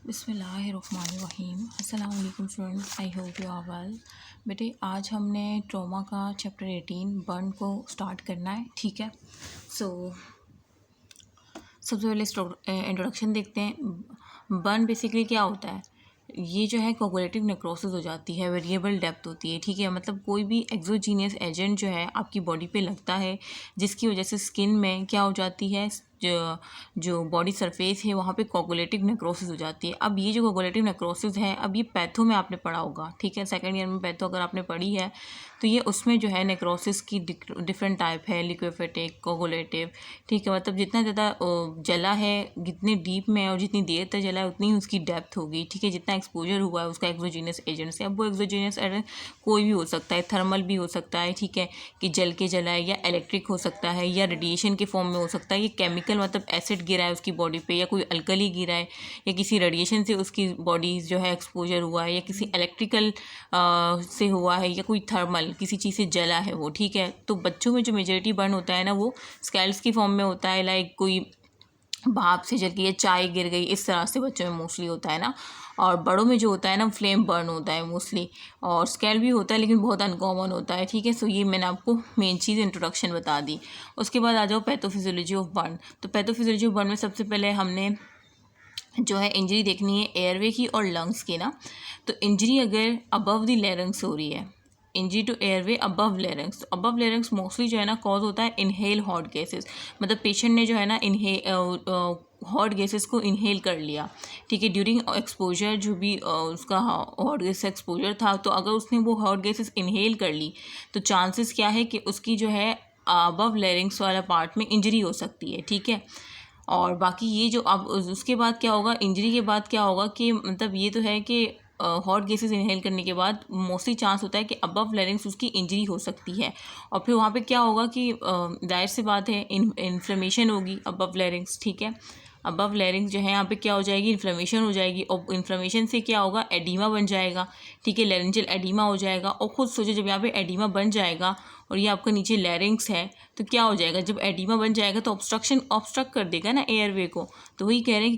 बिस्मिल्लाहिर्रहमानिर्रहीम। अस्सलाम वालेकुम students, I hope you are well. बेटे आज हमने ट्रॉमा का चैप्टर 18 बर्न को स्टार्ट करना है, ठीक है। सबसे पहले इंट्रोडक्शन देखते हैं। बर्न बेसिकली क्या होता है? ये जो है कोगुलेटिव नेक्रोसिस हो जाती है, वेरिएबल डेप्थ होती है, ठीक है। मतलब कोई भी एक्सोजीनियस एजेंट जो है आपकी बॉडी पे लगता है, जिसकी वजह से स्किन में क्या हो जाती है, जो बॉडी सरफेस है वहाँ पे कोगुलेटिव नेक्रोसिस हो जाती है। अब ये जो कोगुलेटिव नेक्रोसिस है, अब ये पैथो में आपने पढ़ा होगा, ठीक है। सेकेंड ईयर में पैथो अगर आपने पढ़ी है तो ये उसमें जो है नेक्रोसिस की डिफरेंट टाइप है, लिक्विफेटिक, कोगुलेटिव, ठीक है। मतलब जितना ज़्यादा जला है, जितने डीप में और जितनी देर तक जला है उतनी ही उसकी डेप्थ होगी, ठीक है। जितना एक्सपोजर हुआ है उसका एक्सोजीनियस एजेंट से। अब वो एक्सोजीनियस एजेंट कोई भी हो सकता है, थर्मल भी हो सकता है, ठीक है, कि जल के जला है, या इलेक्ट्रिक हो सकता है, या रेडिएशन के फॉर्म में हो सकता है, ये केमिकल मतलब एसिड गिरा है उसकी बॉडी पे, या कोई अल्कली गिरा है, या किसी रेडिएशन से उसकी बॉडी जो है एक्सपोजर हुआ है, या किसी इलेक्ट्रिकल से हुआ है, या कोई थर्मल किसी चीज़ से जला है वो, ठीक है। तो बच्चों में जो मेजॉरिटी बर्न होता है ना, वो स्कैल्स की फॉर्म में होता है, लाइक कोई भाप से जल गई या चाय गिर गई, इस तरह से बच्चों में मोस्टली होता है ना। और बड़ों में जो होता है ना, फ्लेम बर्न होता है मोस्टली, और स्कैल भी होता है लेकिन बहुत अनकॉमन होता है, ठीक है। सो ये मैंने आपको मेन चीज़ इंट्रोडक्शन बता दी। उसके बाद आ जाओ पैथोफिजियोलॉजी ऑफ बर्न। तो पैथोफिजियोलॉजी ऑफ बर्न में सबसे पहले हमने जो है इंजरी देखनी है एयरवे की और लंग्स की ना। तो इंजरी अगर अबव द लैरिंक्स हो रही है, injury to airway above larynx, तो अबव लैरिंक्स मोस्टली जो है ना कॉज होता है इनहेल हॉट गैसेस। मतलब पेशेंट ने जो है ना हॉट गैसेस को इनहेल कर लिया, ठीक है, ड्यूरिंग एक्सपोजर, जो भी उसका हॉट गैस एक्सपोजर था, तो अगर उसने वो हॉट गैसेस इनहेल कर ली तो चांसेस क्या है कि उसकी जो है अबव लैरिंक्स वाला पार्ट में इंजरी हो सकती है, ठीक है। और बाकी ये जो अब उसके बाद क्या होगा, इंजरी के बाद क्या होगा कि मतलब ये तो है कि हॉट गैसेस इनहेल करने के बाद मोस्टली चांस होता है कि अबव लैरिंग्स उसकी इंजरी हो सकती है। और फिर वहाँ पे क्या होगा कि जाहिर सी बात है इन्फ्लेमेशन होगी अबव लैरिंग्स, ठीक है। अबव लैरिंग्स जो है यहाँ पे क्या हो जाएगी, इन्फ्लेमेशन हो जाएगी, और इन्फ्लेमेशन से क्या होगा, एडीमा बन जाएगा, ठीक है, लैरिंजियल एडीमा हो जाएगा। और ख़ुद सोचो जब यहाँ पे एडीमा बन जाएगा और ये आपका नीचे लैरिंग्स है, तो क्या हो जाएगा, जब एडीमा बन जाएगा तो ऑब्स्ट्रक्ट कर देगा ना एयरवे को। तो वही कह रहे हैं कि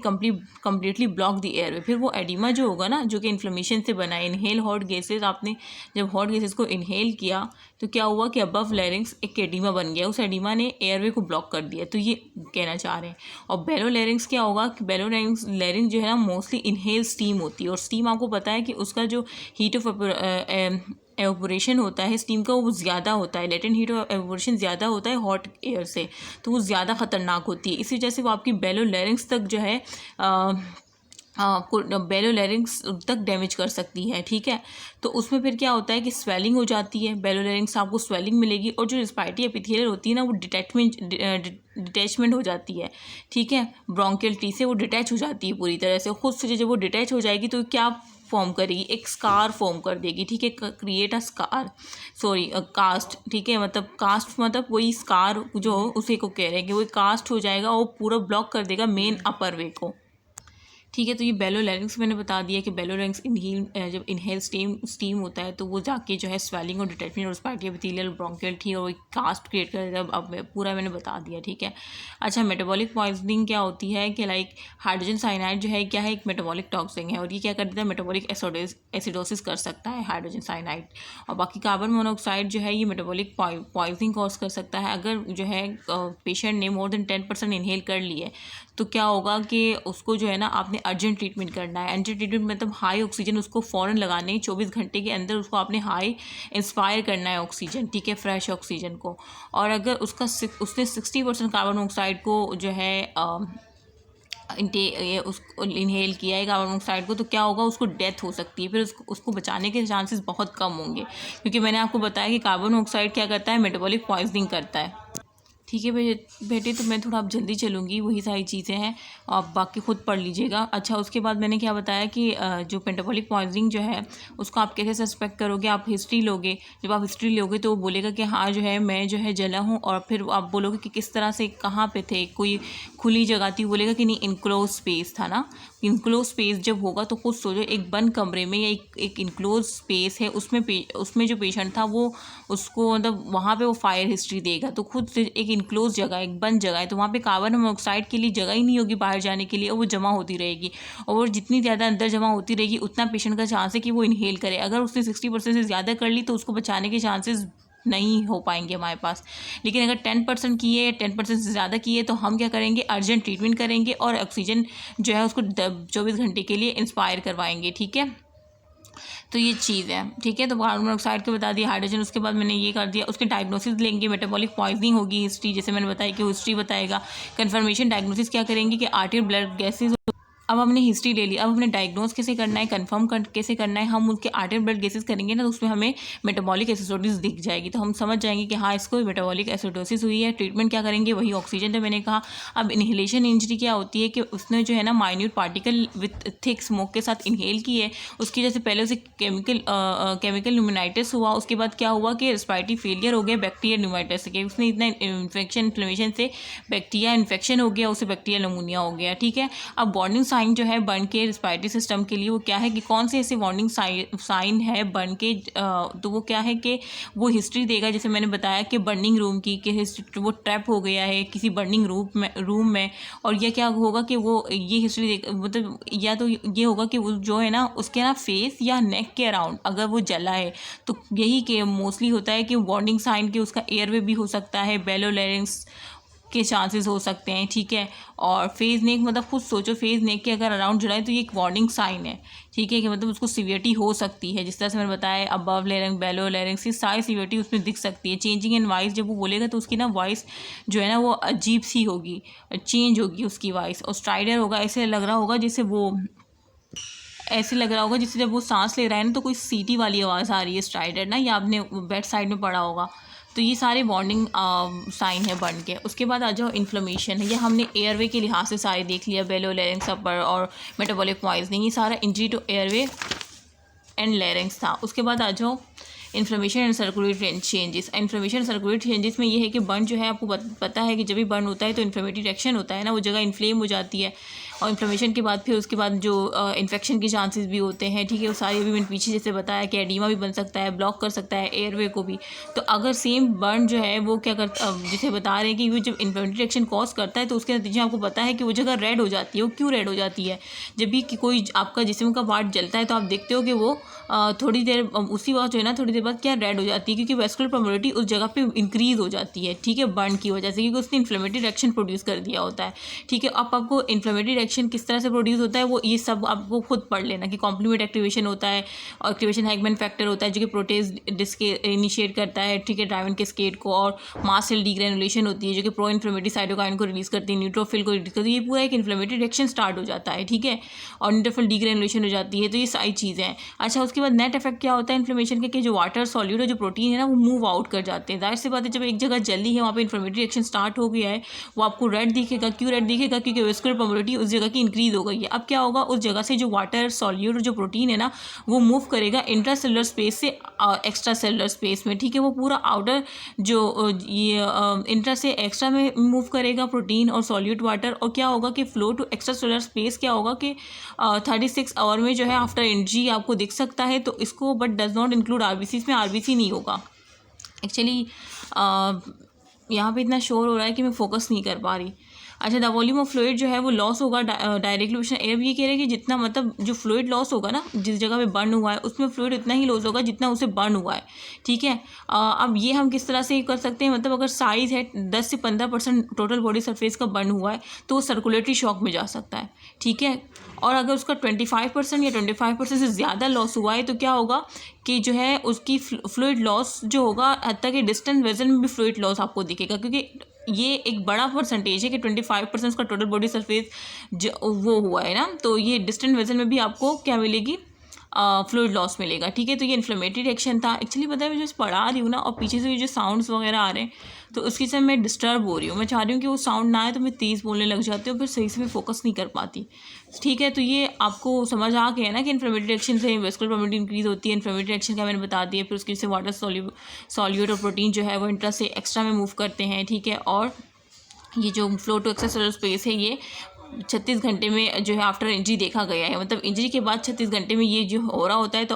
कम्प्लीटली ब्लॉक द एयरवे। फिर वो एडीमा जो होगा ना, जो कि इन्फ्लेमेशन से बना है, इनहेल हॉट गैसेज, आपने जब हॉट गैसेज को इनहेल किया तो क्या हुआ कि अबव लैरिंग्स एक एडीमा बन गया, उस एडीमा ने एयरवे को ब्लॉक कर दिया, तो ये कहना चाह रहे हैं। और बेलो लैरिंग्स क्या होगा कि बेलो लैरिंग्स जो है ना मोस्टली इनहेल स्टीम होती है, और स्टीम आपको पता है कि उसका जो हीट ऑफ एवपोरेशन होता है स्टीम का, वो ज़्यादा होता है, लेटेंट हीट ऑफ एवपोरेशन ज़्यादा होता है हॉट एयर से, तो वो ज़्यादा ख़तरनाक होती है। इसी वजह से वो आपकी बेलो लैरिंग्स तक जो है बेलो लैरिंग्स तक डैमेज कर सकती है, ठीक है। तो उसमें फिर क्या होता है कि स्वेलिंग हो जाती है, बेलो लैरिंग्स आपको स्वेलिंग मिलेगी, और जो रिस्पायरेटरी एपिथेलियल होती है ना, वो डिटैचमेंट हो जाती है, ठीक है। ब्रोंकियल टी से वो डिटैच हो जाती है पूरी तरह से। खुद से जब वो डिटैच हो जाएगी तो क्या फॉर्म करेगी, एक स्कार फॉर्म कर देगी, ठीक है, create a scar, sorry cast, ठीक है। मतलब कास्ट मतलब वही स्कार जो उसी को कह रहे हैं कि वो कास्ट हो जाएगा, वो पूरा ब्लॉक कर देगा मेन अपर वे को, ठीक है। तो ये बेलो लैरिंग्स मैंने बता दिया कि बेलो लैरिंग्स जब इनहेल स्टीम होता है तो वो जाके जो है स्वेलिंग और डिटैचमेंट और रिस्पायरेटरी एपिथेलियल ब्रोंकियल टी और कास्ट क्रिएट कर देगा। अब पूरा मैंने बता दिया, ठीक है। अच्छा, मेटाबॉलिक पॉइजनिंग क्या होती है कि लाइक हाइड्रोजन साइनाइड जो है क्या है, एक मेटाबॉलिक टॉक्सिन है, और ये क्या कर देता है, मेटाबॉलिक एसिडोसिस कर सकता है हाइड्रोजन साइनाइड। और बाकी कार्बन मोनोऑक्साइड जो है ये मेटाबॉलिक पॉइजनिंग कॉज कर सकता है। अगर जो है पेशेंट ने मोर देन 10% इनहेल कर लिए तो क्या होगा कि उसको जो है ना आपने अर्जेंट ट्रीटमेंट करना है। अर्जेंट ट्रीटमेंट मतलब हाई ऑक्सीजन उसको फ़ौरन लगाने ही 24 घंटे के अंदर उसको आपने हाई इंस्पायर करना है ऑक्सीजन, ठीक है, फ्रेश ऑक्सीजन को। और अगर उसने 60% कार्बन मोनोऑक्साइड को जो है उसको इनहेल किया है कार्बन मोनोऑक्साइड को, तो क्या होगा, उसको डेथ हो सकती है। फिर उसको बचाने के चांसेस बहुत कम होंगे, क्योंकि मैंने आपको बताया कि कार्बन मोनोऑक्साइड क्या करता है, मेटाबॉलिक पॉइजनिंग करता है, ठीक है बेटे। तो मैं थोड़ा अब जल्दी चलूँगी, वही सारी चीज़ें हैं, आप बाकी खुद पढ़ लीजिएगा। अच्छा, उसके बाद मैंने क्या बताया कि जो मेटाबॉलिक पॉइजनिंग जो है उसको आप कैसे सस्पेक्ट करोगे, आप हिस्ट्री लोगे। जब आप हिस्ट्री लोगे तो वो बोलेगा कि हाँ जो है मैं जो है जला हूँ, और फिर आप बोलोगे कि किस तरह से, कहाँ पे थे, कोई खुली जगह थी, बोलेगा कि नहीं इनक्लोज स्पेस था ना, इनक्लोज स्पेस जब होगा तो खुद सोचो, एक बंद कमरे में या एक इनक्लोज स्पेस है, उसमें जो पेशेंट था वो उसको मतलब वहाँ पे वो फायर हिस्ट्री देगा, तो खुद एक इनक्लोज जगह, एक बंद जगह है, तो वहाँ पे कार्बन मोनोऑक्साइड के लिए जगह ही नहीं होगी बाहर जाने के लिए, और वो जमा होती रहेगी, और जितनी ज़्यादा अंदर जमा होती रहेगी उतना पेशेंट का चांस है कि वो इनहेल करे। अगर उसने 60% से ज़्यादा कर ली तो उसको बचाने के चांसेस नहीं हो पाएंगे हमारे पास। लेकिन अगर 10% की है, 10% से ज़्यादा की है, तो हम क्या करेंगे, अर्जेंट ट्रीटमेंट करेंगे और ऑक्सीजन जो है उसको 24 घंटे के लिए इंस्पायर करवाएंगे। ठीक है, तो ये चीज़ है। ठीक है, तो कार्बन मोनोऑक्साइड के बता दिया, हाइड्रोजन उसके बाद मैंने ये कर दिया। उसके डायग्नोसिस लेंगे, मेटाबॉलिक पॉइजनिंग होगी, हिस्ट्री जैसे मैंने बताया कि हिस्ट्री बताएगा। कन्फर्मेशन डायग्नोसिस क्या करेंगे कि आर्टियल ब्लड गैसेज। अब हमने हिस्ट्री ले ली, अब हमने डायग्नोस कैसे करना है, कंफर्म कैसे करना है, हम उसके आर्टियल ब्लड गैसेस करेंगे ना, तो उसमें हमें मेटाबॉलिक एसिडोसिस दिख जाएगी, तो हम समझ जाएंगे कि हाँ इसको मेटाबॉलिक एसिडोसिस हुई है। ट्रीटमेंट क्या करेंगे, वही ऑक्सीजन, तो मैंने कहा। अब इन्हेलेशन इंजरी क्या होती है कि उसने जो है ना minute particle with thick smoke के साथ इनहेल की है, उसकी जैसे पहले उसे केमिकल न्यूमोनाइटिस हुआ, उसके बाद क्या हुआ कि रेस्पिरेटरी फेलियर हो गया बैक्टीरियल न्यूमोनाइटिस के, उसने इतना इन्फेक्शन से बैक्टीरिया इन्फेक्शन हो गया, उसे बैक्टीरियल निमोनिया हो गया। ठीक है, अब बॉन्डिंग साइन जो है बर्न के रेस्पिरेटरी सिस्टम के लिए वो क्या है कि कौन से ऐसे वार्निंग साइन है बर्न के, तो वो क्या है कि वो हिस्ट्री देगा, जैसे मैंने बताया कि बर्निंग रूम की, कि वो ट्रैप हो गया है किसी बर्निंग रूम में, और यह क्या होगा कि वो ये हिस्ट्री देख, मतलब या तो ये होगा कि वो जो है ना उसके ना फेस या नेक के अराउंड अगर वो जला है, तो यही कि मोस्टली होता है कि वार्निंग साइन कि उसका एयरवे भी हो सकता है, बेलोलैरिंक्स के चांसेस हो सकते हैं। ठीक है, और फेज नेक, मतलब खुद सोचो फेज नेक के अगर अराउंड जुड़ा है तो ये एक वार्निंग साइन है। ठीक है, कि मतलब उसको सीवियरिटी हो सकती है, जिस तरह से मैंने बताया अबव लेरिंग, बेलो लेरिंग्स, ये सारी सीवियरिटी उसमें दिख सकती है। चेंजिंग इन वॉइस, जब वो बोलेगा तो उसकी ना वॉइस जो है ना वो अजीब सी होगी, चेंज होगी उसकी वॉइस, और स्ट्राइडर होगा, ऐसे लग रहा होगा जैसे वो ऐसे लग रहा होगा जैसे जब वो सांस ले रहा है ना तो कोई सीटी वाली आवाज़ आ रही है, स्ट्राइडर ना, या आपने बेड साइड में पढ़ा होगा। तो ये सारे वार्निंग साइन है बर्न के। उसके बाद आ जाओ इन्फ्लेमेशन है, ये हमने एयरवे के लिहाज से सारे देख लिया, बेलो लेरिंग्स अपर और मेटाबॉलिक पॉइजनिंग, ये सारा injury to airway and larynx था। उसके बाद आ जाओ inflammation and circulatory changes. Inflammation circulatory changes में ये है कि बर्न जो है आपको पता है कि जब भी बर्न होता है तो इन्फ्लेमेटरी रिएक्शन होता है ना, वो जगह इन्फ्लेम हो जाती है, और इन्फ्लेमेशन के बाद फिर उसके बाद जो इन्फेक्शन के चांसेस भी होते हैं। ठीक है, वो सारे अभी मैंने पीछे जैसे बताया कि एडीमा भी बन सकता है, ब्लॉक कर सकता है एयरवे को भी। तो अगर सेम बर्न जो है वो क्या करता, जैसे बता रहे हैं कि वो जब इन्फ्लेमेटरी रिएक्शन कॉज करता है तो उसके नतीजे आपको पता है कि वो जगह रेड हो जाती है। वो क्यों रेड हो जाती है, जब भी कि कोई आपका जिस्म का पार्ट जलता है तो आप देखते हो कि वो थोड़ी देर उसी वक्त जो है ना थोड़ी देर बाद क्या रेड हो जाती है, क्योंकि वेस्कुलर परमेबिलिटी उस जगह पे इंक्रीज हो जाती है। ठीक है, बर्न की वजह से, क्योंकि उसने इन्फ्लेमेटरी रिएक्शन प्रोड्यूस कर दिया होता है। ठीक है, अब आपको इन्फ्लेमेटरी रिएक्शन किस तरह से प्रोड्यूस होता है वो ये सब आपको खुद पढ़ लेना कि कॉम्प्लीमेंट एक्टिवेशन होता है, और एक्टिवेशन हैगमैन फैक्टर होता है जो कि प्रोटेज डिस्के इनिशिएट करता है। ठीक है, ड्राइवन कैस्केड को, और मास्ट सेल डीग्रेनुलेशन होती है जो कि प्रो इन्फ्लेमेटरी साइटोकाइन को रिलीज करती है, न्यूट्रोफिल को रिलीज करती है, ये पूरा एक इन्फ्लेमेटरी रिएक्शन स्टार्ट हो जाता है। ठीक है, और न्यूट्रोफिल डीग्रेनुलेशन हो जाती है, तो ये सारी चीज़ें हैं। अच्छा, उसके बाद नेट इफेक्ट क्या होता है इन्फ्लेमेशन के, कि जो वाटर सॉल्यूट है, जो प्रोटीन है ना, वो मूव आउट कर जाते हैं। जाहिर सी बात है, जब एक जगह जल्दी है वहाँ पे इन्फ्लेमेटरी रिएक्शन स्टार्ट हो गया है, वो आपको रेड दिखेगा। क्यों रेड दिखेगा, क्योंकि वेस्कुलर परमेबिलिटी उस जगह की इंक्रीज हो गई है। अब क्या होगा, उस जगह से जो वाटर सॉल्यूट जो प्रोटीन है ना वो मूव करेगा इंट्रासेलुलर स्पेस से एक्स्ट्रा सेलुलर स्पेस में। ठीक है, वो पूरा आउटर जो ये इंट्रा से एक्स्ट्रा में मूव करेगा प्रोटीन और सॉल्यूट वाटर, और क्या होगा कि flow to extracellular space क्या होगा कि 36 आवर में जो है आफ्टर इंजरी आपको दिख सकता है। तो इसको but does not include RBC, इसमें आरबीसी नहीं होगा एक्चुअली। यहाँ पे इतना शोर हो रहा है कि मैं फोकस नहीं कर पा रही। अच्छा, द वॉल्यूम ऑफ फ्लूइड जो है वो लॉस होगा डायरेक्टली ओशन एयर। ये कह रहे हैं कि जितना मतलब जो फ्लूइड लॉस होगा ना जिस जगह पे बर्न हुआ है उसमें फ्लूइड इतना ही लॉस होगा जितना उसे बर्न हुआ है। ठीक है, अब ये हम किस तरह से कर सकते हैं, मतलब अगर साइज़ है 10 से 15% टोटल बॉडी सरफेस का बर्न हुआ है तो वो सर्कुलेटरी शॉक में जा सकता है। ठीक है, और अगर उसका 25% या 25% से ज़्यादा लॉस हुआ है तो क्या होगा कि जो है उसकी फ्लूइड लॉस जो होगा, हत्ता कि डिस्टेंट वेजन में भी फ्लूइड लॉस आपको दिखेगा, क्योंकि ये एक बड़ा परसेंटेज है कि 25% उसका टोटल बॉडी सरफेस वो हुआ है ना, तो ये डिस्टेंट वेजन में भी आपको क्या मिलेगी, फ्लूइड लॉस मिलेगा। ठीक है, तो ये इन्फ्लेमेटरी रिएक्शन था एक्चुअली। पता है मैं जो पढ़ा रही हूँ ना और पीछे से जो साउंड्स वगैरह आ रहे हैं तो उसकी से मैं डिस्टर्ब हो रही हूँ। मैं चाह रही हूँ कि वो साउंड ना आए तो मैं तेज़ बोलने लग जाती हूँ, फिर सही से मैं फोकस नहीं कर पाती। ठीक है, तो ये आपको समझ आ गया ना कि इन्फ्लेमेटरी रिएक्शन से वेस्कुलर परमेबिलिटी इंक्रीज होती है। इन्फ्लेमेटरी रिएक्शन का मैंने बता दिया। फिर उसकी से वाटर सॉल्यूट और प्रोटीन जो है वो इंट्रा से एक्स्ट्रा में मूव करते हैं। ठीक है, और ये जो flow to extracellular space है ये 36 घंटे में जो है आफ्टर इंजरी देखा गया है। मतलब इंजरी के बाद 36 घंटे में ये जो हो रहा होता है, तो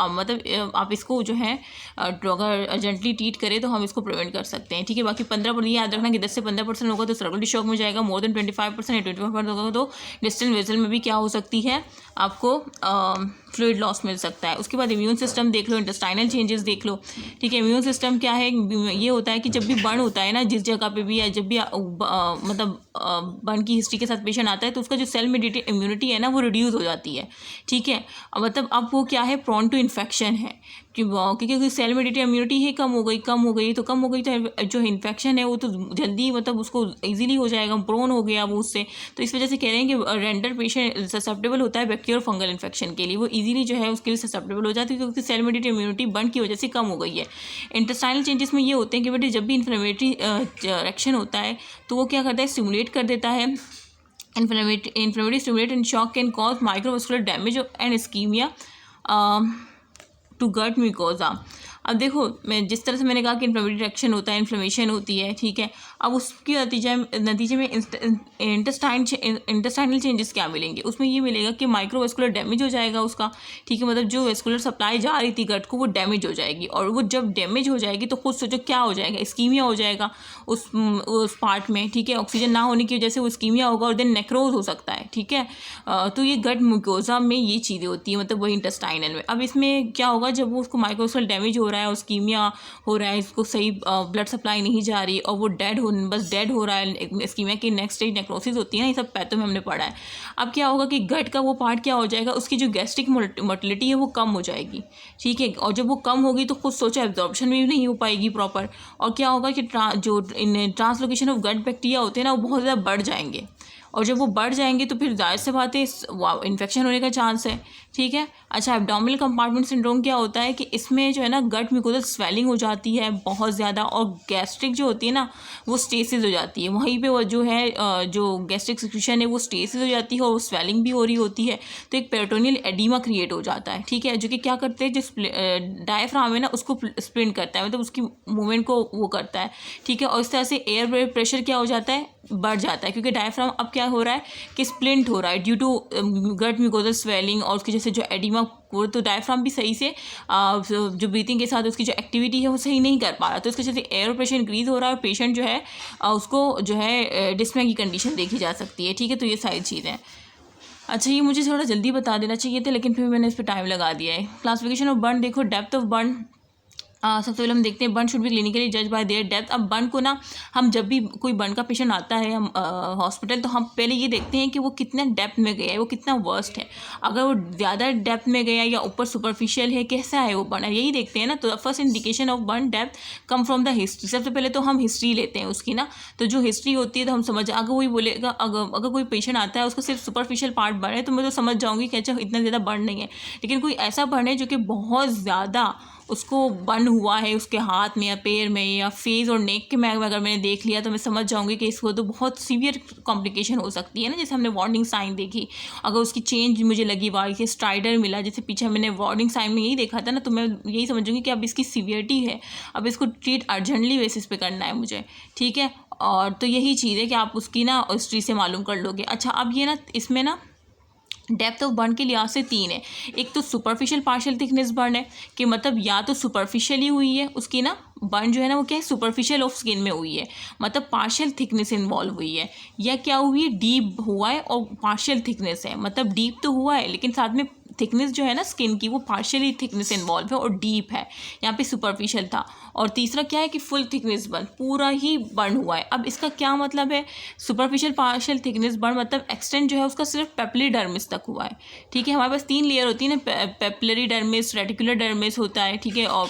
मतलब आप इसको जो है अगर अर्जेंटली ट्रीट करें तो हम इसको प्रिवेंट कर सकते हैं, ठीक है। बाकी 15% याद रखना कि 10 से 15% होगा तो सर्कुलेटरी शॉक में जाएगा, मोर देन 25% या 25% होगा तो डिस्टल वेसल में भी क्या हो सकती है, आपको फ्लूइड लॉस मिल सकता है। उसके बाद इम्यून सिस्टम देख लो, इंटेस्टाइनल चेंजेस देख लो, ठीक है। इम्यून सिस्टम क्या है, ये होता है कि जब भी बर्न होता है ना जिस जगह पे भी, या जब भी मतलब बर्न की हिस्ट्री के साथ पेशेंट आता है तो उसका जो सेल मेडिएटेड इम्यूनिटी है ना वो रिड्यूस हो जाती है, ठीक है। मतलब अब वो क्या है, प्रोन टू इन्फेक्शन है, क्योंकि सेल मेडिएटेड इम्यूनिटी ही कम हो गई तो जो इन्फेक्शन है वो तो जल्दी मतलब उसको ईजिली हो जाएगा, प्रोन हो गया वो उससे। तो इस वजह से कह रहे हैं कि रेंडर पेशेंट ससेप्टेबल होता है बैक्टीरियल फंगल इन्फेक्शन के लिए, वो इजीली जो है उसके लिए ससेप्टेबल हो जाती है क्योंकि सेल मेडिएटेड इम्यूनिटी बर्न की वजह से कम हो गई है। इंटेस्टाइनल चेंजेस में ये होते हैं कि बेटे जब भी इन्फ्लेमेटरी रिएक्शन होता है तो वो क्या करता है, स्टिमुलेट कर देता है। Inflammatory stimulate and shock can cause microvascular damage and ischemia to gut mucosa. अब देखो, मैं जिस तरह से मैंने कहा कि इन्फ्लेमेटरी रिएक्शन होता है, इन्फ्लेमेशन होती है, ठीक है। अब उसके नतीजे में इंटेस्टाइनल चेंजेस क्या मिलेंगे, उसमें ये मिलेगा कि माइक्रोवेस्कुलर डैमेज हो जाएगा उसका, ठीक है। मतलब जो वेस्कुलर सप्लाई जा रही थी गट को वो डैमेज हो जाएगी, और वो जब डैमेज हो जाएगी तो खुद सोचो क्या हो जाएगा, इस्कीमिया हो जाएगा उस पार्ट में, ठीक है। ऑक्सीजन ना होने की वजह से वो इस्कीमिया होगा और देन नेक्रोज हो सकता है, ठीक है। तो ये गट म्यूकोसा में ये चीज़ें होती हैं, मतलब वही इंटेस्टाइनल में। अब इसमें क्या होगा, जब वो उसको माइक्रोवेस्कुलर डैमेज हो रहा है, इस्कीमिया हो रहा है, इसको सही ब्लड सप्लाई नहीं जा रही और वो डेड हो रहा है, इस्कीमिया की नेक्स्ट स्टेज नेक्रोसिस होती है ना, ये सब पैथो में हमने पढ़ा है। अब क्या होगा कि गट का वो पार्ट क्या हो जाएगा, उसकी जो गैस्ट्रिक मोटिलिटी है वो कम हो जाएगी, ठीक है। और जब वो कम होगी तो खुद सोचो एब्जॉर्प्शन भी नहीं हो पाएगी प्रॉपर, और क्या होगा कि जो ट्रांसलोकेशन ऑफ गट बैक्टीरिया होते हैं ना वो बहुत ज़्यादा बढ़ जाएंगे, और जब वो बढ़ जाएंगे तो फिर जाहिर से बात है इन्फेक्शन होने का चांस है, ठीक है। अच्छा, एब्डोमिनल कंपार्टमेंट सिंड्रोम क्या होता है कि इसमें जो है ना गट म्यूकोसल स्वेलिंग हो जाती है बहुत ज़्यादा, और गैस्ट्रिक जो होती है ना वो स्टेसिस हो जाती है, वहीं पे वो जो है जो गैस्ट्रिक सिक्रीशन है वो स्टेसिस हो जाती है और वो स्वेलिंग भी हो रही होती है, तो एक पेरिटोनियल एडिमा क्रिएट हो जाता है, ठीक है। जो कि क्या करते हैं, जो डायफ्राम है ना उसको स्प्लिंट करता है, मतलब उसकी मूवमेंट को वो करता है, ठीक है। और इस तरह से एयर प्रेशर क्या हो जाता है, बढ़ जाता है, क्योंकि डायफ्राम अब क्या हो रहा है कि स्प्लिंट हो रहा है due to gut mucosal swelling, और उसकी जैसे जो एडिमा वो, तो डायफ्राम भी सही से जो ब्रीथिंग के साथ उसकी जो एक्टिविटी है वो सही नहीं कर पा रहा, तो इसके जैसे एयर प्रेशर इंक्रीज हो रहा है और पेशेंट जो है उसको जो है डिस्मे की कंडीशन देखी जा सकती है, ठीक है। तो ये सारी चीज़ें। अच्छा, ये मुझे थोड़ा जल्दी बता देना चाहिए था लेकिन फिर मैंने इस पर टाइम लगा दिया है। क्लासिफिकेशन ऑफ बर्न देखो, डेप्थ ऑफ बर्न सबसे पहले हम देखते हैं बर्न शुड बी क्लिनिकली जज बाय देयर डेप्थ। अब बर्न को ना हम जब भी कोई बर्न का पेशेंट आता है हम हॉस्पिटल, तो हम पहले ये देखते हैं कि वो कितना डेप्थ में गया है, वो कितना वर्स्ट है। अगर वो ज़्यादा डेप्थ में गया या ऊपर सुपरफिशियल है, कैसा है वो बर्न, यही देखते हैं ना। तो first indication of burn depth come from the history. सबसे पहले तो हम हिस्ट्री लेते हैं उसकी ना, तो जो हिस्ट्री होती है तो हम समझ, अगर वही बोलेगा अगर कोई पेशेंट आता है उसको सिर्फ सुपरफिशियल पार्ट बर्न है तो मैं तो समझ जाऊँगी कि अच्छा इतना ज़्यादा बर्न नहीं है। लेकिन कोई ऐसा बर्न है जो कि बहुत ज़्यादा उसको बर्न हुआ है उसके हाथ में या पैर में या फेस और नेक के में, अगर मैंने देख लिया तो मैं समझ जाऊंगी कि इसको तो बहुत सीवियर कॉम्प्लिकेशन हो सकती है ना। जैसे हमने वार्निंग साइन देखी, अगर उसकी चेंज मुझे लगी, वाल के स्ट्राइडर मिला, जैसे पीछे मैंने वार्निंग साइन में यही देखा था ना, तो मैं यही समझूंगी कि अब इसकी सीवियरिटी है, अब इसको ट्रीट अर्जेंटली बेसिस पे करना है मुझे, ठीक है। और तो यही चीज़ है कि आप उसकी ना हिस्ट्री से मालूम कर लोगे। अच्छा, अब ये ना इसमें ना डेप्थ ऑफ बर्न के लिहाज से 3 है। एक तो सुपरफिशियल पार्शियल थिकनेस बर्न है कि मतलब या तो सुपरफिशियली हुई है उसकी ना बर्न जो है ना वो क्या है, सुपरफिशियल ऑफ स्किन में हुई है, मतलब पार्शियल थिकनेस इन्वॉल्व हुई है, या क्या हुई है, डीप हुआ है और पार्शियल थिकनेस है। मतलब डीप तो हुआ है लेकिन साथ में थिकनेस जो है ना स्किन की वो पार्शियली थिकनेस इन्वॉल्व है और डीप है, यहाँ पे सुपरफिशियल था। और तीसरा क्या है कि फुल थिकनेस बर्न, पूरा ही बर्न हुआ है। अब इसका क्या मतलब है, सुपरफिशियल पार्शियल थिकनेस बर्न मतलब एक्सटेंड जो है उसका सिर्फ पेपिलरी डर्मिस तक हुआ है, ठीक है। हमारे पास 3 लेयर होती है ना, पेपिलरी डर्मिस, रेटिकुलर डर्मिस होता है, ठीक है, और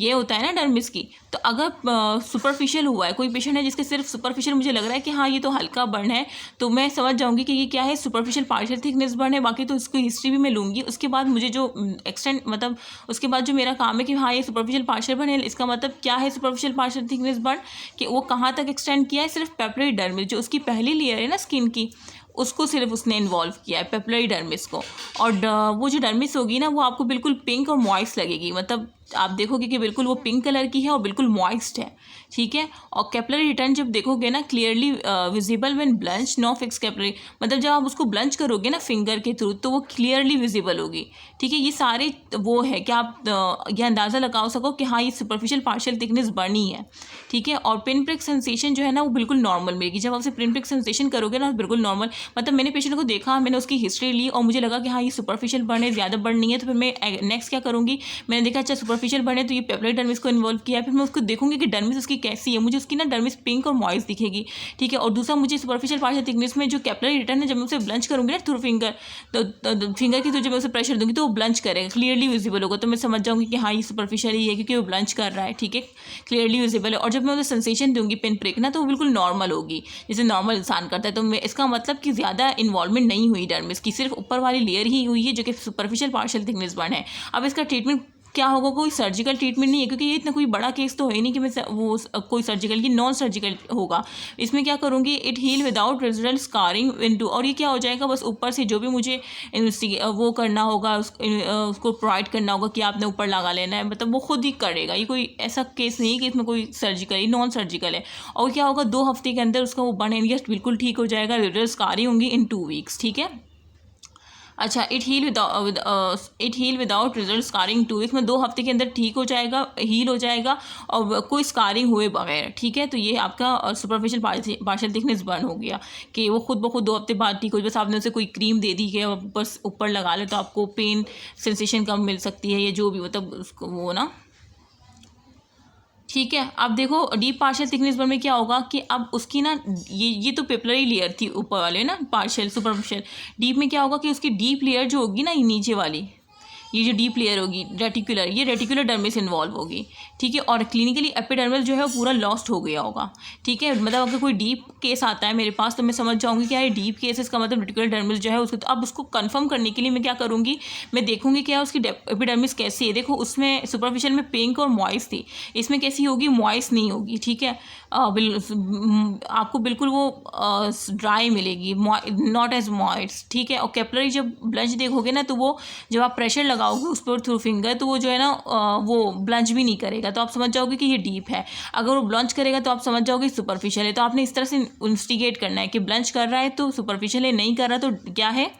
ये होता है ना डर्मिस की। तो अगर सुपरफिशियल हुआ है, कोई पेशेंट है जिसके सिर्फ सुपरफिशियल मुझे लग रहा है कि हाँ ये तो हल्का बर्न है, तो मैं समझ जाऊंगी कि ये क्या है, सुपरफिशियल पार्शियल थिकनेस बर्न है। बाकी तो उसकी हिस्ट्री भी मैं लूँगी, उसके बाद मुझे जो एक्सटेंड मतलब उसके बाद जो मेरा काम है कि हाँ ये सुपरफिशियल पार्शियल बर्न है, इसका मतलब क्या है सुपरफिशियल पार्शियल थिकनेस बर्न, कि वो कहाँ तक एक्सटेंड किया है, सिर्फ पेपिलरी डर्मिस जो उसकी पहली लेयर है ना स्किन की, उसको सिर्फ उसने इन्वॉल्व किया है, पेपिलरी डर्मिस को। और वो जो डर्मिस होगी ना वो आपको बिल्कुल पिंक और मॉइस्ट लगेगी, मतलब आप देखोगे कि बिल्कुल वो पिंक कलर की है और बिल्कुल मॉइस्ट है, ठीक है। और कैपिलरी रिटर्न जब देखोगे ना, clearly visible when blanch, no fix capillary, मतलब जब आप उसको ब्लंच करोगे ना फिंगर के थ्रू तो वो क्लियरली विजिबल होगी, ठीक है। ये सारे वो है कि आप यह अंदाज़ा लगा सको कि हाँ ये सुपरफिशियल पार्शियल थिकनेस बनी है, ठीक है। और पिन प्रिक सेंसेशन जो है ना वो बिल्कुल नॉर्मल मिलेगी। जब आप उसे पिन प्रिक सेंसेशन करोगे ना बिल्कुल नॉर्मल, मतलब मैंने पेशेंट को देखा, मैंने उसकी हिस्ट्री ली और मुझे लगा कि हाँ ये सुपरफिशियल बर्न है, ज़्यादा बर्न नहीं है, तो फिर मैं नेक्स्ट क्या करूँगी, मैंने देखा अच्छा सुपरफिशियल बर्न है तो ये पेपलरी डर्मिस को इन्वॉल्व किया है, फिर मैं उसको देखूंगी कि डर्मिस उसकी कैसी है, मुझे उसकी ना डर्मिस पिंक और मॉइस्ट दिखेगी, ठीक है। और दूसरा मुझे सुपरफिशियल पार्शियल थिकनेस में जो कैपिलरी रिटर्न है, जब मैं उसे ब्लंच करूँगी ना थ्रू फिंगर, तो फिंगर की तो जब मैं उसे प्रेशर दूंगी तो वो ब्लंच करेगा, क्लियरली विजिबल होगा, तो मैं समझ जाऊँगी कि हाँ ये सुपरफिशियल ही है क्योंकि वो ब्लंच कर रहा है, ठीक है, क्लियरली विजिबल है। और जब मैं उसे सेंसेशन दूंगी पिन प्रिक ना तो वो बिल्कुल नॉर्मल होगी, जैसे नॉर्मल इंसान करता है। तो मैं इसका मतलब कि ज़्यादा इन्वॉल्वमेंट नहीं हुई डर्मिस की, सिर्फ ऊपर वाली लेयर ही हुई है जो कि सुपरफिशियल पार्शियल थिकनेस बर्न है। अब इसका ट्रीटमेंट क्या होगा, कोई सर्जिकल ट्रीटमेंट नहीं है क्योंकि ये इतना कोई बड़ा केस तो है नहीं कि मैं वो कोई सर्जिकल की, नॉन सर्जिकल होगा। इसमें क्या करूँगी, it heal without residual scarring in two, और ये क्या हो जाएगा, बस ऊपर से जो भी मुझे वो करना होगा उसको प्रोवाइड करना होगा कि आपने ऊपर लगा लेना है, मतलब वो खुद ही करेगा। ये कोई ऐसा केस नहीं है कि इसमें कोई सर्जिकल है, नॉन सर्जिकल है। और क्या होगा, 2 हफ्ते के अंदर उसका वो बर्न एरिया बिल्कुल ठीक हो जाएगा, रेजिडुअल स्कारिंग होंगी इन 2 वीक्स, ठीक है। अच्छा, it heal without result scarring 2 weeks में 2 हफ्ते के अंदर ठीक हो जाएगा, हील हो जाएगा और कोई स्कारिंग हुए बगैर, ठीक है। तो ये आपका सुपरफिशियल पार्शियल थिकनेस बर्न हो गया कि वो खुद ब खुद 2 हफ्ते बाद ठीक हो, बस आपने उसे कोई क्रीम दे दी है बस ऊपर लगा ले तो आपको पेन सेंसेशन कम मिल सकती है या जो भी, मतलब उसको वो ना, ठीक है। अब देखो डीप पार्शियल थिकनेस बर्न में क्या होगा कि अब उसकी ना ये तो पेपलरी लेयर थी ऊपर वाले ना पार्शियल सुपरफिशियल, डीप में क्या होगा कि उसकी डीप लेयर जो होगी ना, ये नीचे वाली, ये जो डीप लेयर होगी रेटिकुलर, ये रेटिकुलर डर्मिस इन्वॉल्व होगी, ठीक है। और क्लिनिकली एपिडर्मल जो है वो पूरा लॉस्ट हो गया होगा, ठीक है। मतलब अगर कोई डीप केस आता है मेरे पास तो मैं समझ जाऊंगी कि यार डीप केस इसका मतलब रेटिकुलर डर्मिस जो है उसको, तो अब उसको कंफर्म करने के लिए मैं क्या करूँगी, मैं देखूंगी क्या उसकी एपिडर्मिस कैसी है। देखो उसमें सुपरफिशियल में पिंक और मॉइस्ट थी, इसमें कैसी होगी, मॉइस्ट नहीं होगी, ठीक है। आपको बिल्कुल वो ड्राई मिलेगी, नॉट एज मॉइस्ट, ठीक है। और कैपिलरी जब ब्लंच देखोगे ना तो वो जब आप प्रेशर लगाओगे उस पर थ्रू फिंगर तो वो जो है ना वो ब्लंच भी नहीं करेगा, तो आप समझ जाओगे कि ये डीप है। अगर वो ब्लंच करेगा तो आप समझ जाओगे सुपरफिशियल है। तो आपने इस तरह से इन्वेस्टिगेट करना है कि ब्लंच कर रहा है तो सुपरफिशियल है, नहीं कर रहा तो क्या है,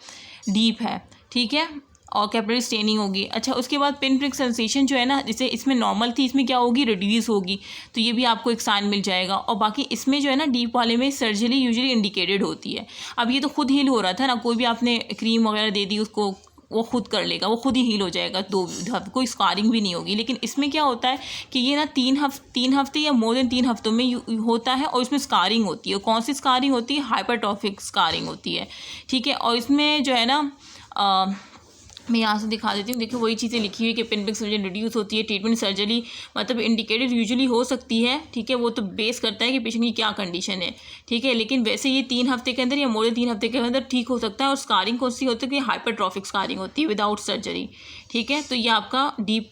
डीप है, ठीक है। और कैपिलरी स्टेनिंग होगी। अच्छा, उसके बाद पिन प्रिक सेंसेशन जो है ना, जैसे इसमें नॉर्मल थी, इसमें क्या होगी, रिड्यूस होगी, तो ये भी आपको एक साइन मिल जाएगा। और बाकी इसमें जो है ना डीप वाले में सर्जरी यूजुअली इंडिकेटेड होती है। अब ये तो खुद हील हो रहा था ना, कोई भी आपने क्रीम वगैरह दे दी उसको, वो खुद कर लेगा, वो खुद ही हील हो जाएगा, तो कोई स्कारिंग भी नहीं होगी। लेकिन इसमें क्या होता है कि ये ना 3 हफ्ते या मोर देन 3 हफ्तों में होता है और इसमें स्कारिंग होती है। कौन सी स्कारिंग होती है, हाइपरट्रॉफिक स्कारिंग होती है, ठीक है। और इसमें जो है ना मैं यहाँ से दिखा देती हूँ, देखिए वही चीज़ें लिखी हुई कि पिन प्रिक सर्जरी रिड्यूस होती है, ट्रीटमेंट सर्जरी मतलब इंडिकेटेड यूजुअली हो सकती है, ठीक है। वो तो बेस करता है कि पेशेंट की क्या कंडीशन है, ठीक है। लेकिन वैसे ये 3 हफ्ते के अंदर या मोर देन 3 हफ्ते के अंदर ठीक हो सकता है। और स्कारिंग कौन सी होती है कि हाइपरट्रॉफिक स्कारिंग होती है विदाउट सर्जरी, ठीक है। तो ये आपका डीप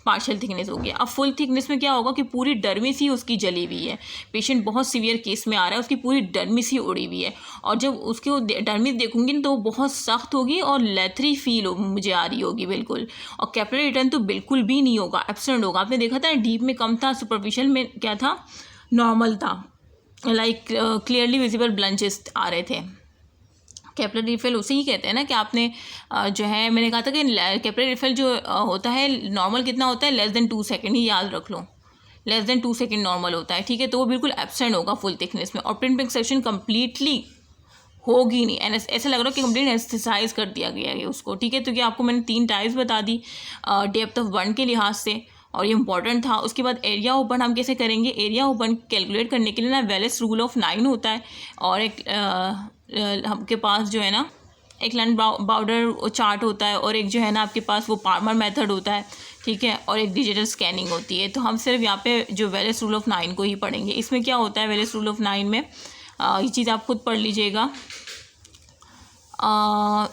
पार्शियल थिकनेस हो गया। अब फुल थिकनेस में क्या होगा कि पूरी डर्मिस ही उसकी जली हुई है, पेशेंट बहुत सीवियर केस में आ रहा है, उसकी पूरी डर्मिस ही उड़ी हुई है। और जब उसकी डर्मिस देखूंगी ना तो वो बहुत सख्त होगी और लेथरी फील मुझे आ रही होगी बिल्कुल। और कैपिलरी रिटर्न तो बिल्कुल भी नहीं होगा, एब्सेंट होगा। आपने देखा था डीप में कम था, सुपरफिशियल में क्या था, नॉर्मल था, लाइक क्लियरली विजिबल ब्लंचेस आ रहे थे। कैपिलरी रिफिल उसे ही कहते हैं ना कि आपने जो है, मैंने कहा था कि कैपिलरी रिफिल जो होता है नॉर्मल कितना होता है, लेस देन 2 सेकेंड ही याद रख लो, लेस देन 2 सेकेंड नॉर्मल होता है, ठीक है। तो वो बिल्कुल एब्सेंट होगा फुल थिकनेस में। और पिन प्रिक सेक्शन कम्प्लीटली होगी नहीं, ऐसा लग रहा है कि कंप्लीट एनेस्थेसाइज कर दिया गया है उसको, ठीक है। तो क्या आपको मैंने 3 टाइप्स बता दी डेप्थ ऑफ बर्न के लिहाज से, और ये इंपॉर्टेंट था। उसके बाद एरिया ऑफ बर्न हम कैसे करेंगे, एरिया ऑफ बर्न कैलकुलेट करने के लिए ना वेलेस रूल ऑफ 9 होता है, और एक आपके पास जो है ना एक लैंड बाउडर चार्ट होता है, और एक जो है ना आपके पास वो पार्मर मेथड होता है, ठीक है। और एक डिजिटल स्कैनिंग होती है। तो हम सिर्फ यहाँ पे जो वेलेस रूल ऑफ 9 को ही पढ़ेंगे। इसमें क्या होता है वेलेस रूल ऑफ 9 में, ये चीज़ आप खुद पढ़ लीजिएगा।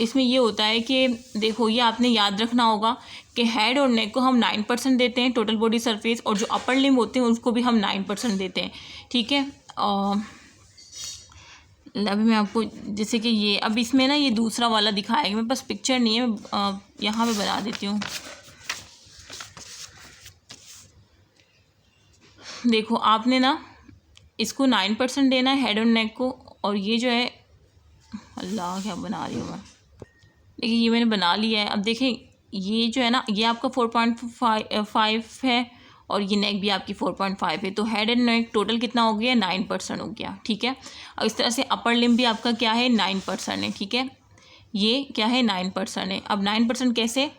इसमें ये होता है कि देखो, ये आपने याद रखना होगा कि हेड और नेक को हम 9% देते हैं टोटल बॉडी सरफेस, और जो अपर लिम्ब होते हैं उसको भी हम 9% देते हैं, ठीक है। अभी मैं आपको जैसे कि ये अब इसमें ना ये दूसरा वाला दिखाएगा, मेरे पास पिक्चर नहीं है, मैं यहाँ पे बना देती हूँ। देखो आपने ना इसको 9% देना है हेड और नेक को, और ये जो है, अल्लाह क्या बना रही हूँ मैं, देखिए ये मैंने बना लिया है। अब देखें ये जो है ना, ये आपका 4.5 है और ये नेक भी आपकी 4.5 है, तो हेड एंड नेक टोटल कितना हो गया, 9% हो गया, ठीक है। और इस तरह से अपर लिम्ब भी आपका क्या है, 9% है, ठीक है। ये क्या है, 9% है। अब 9% कैसे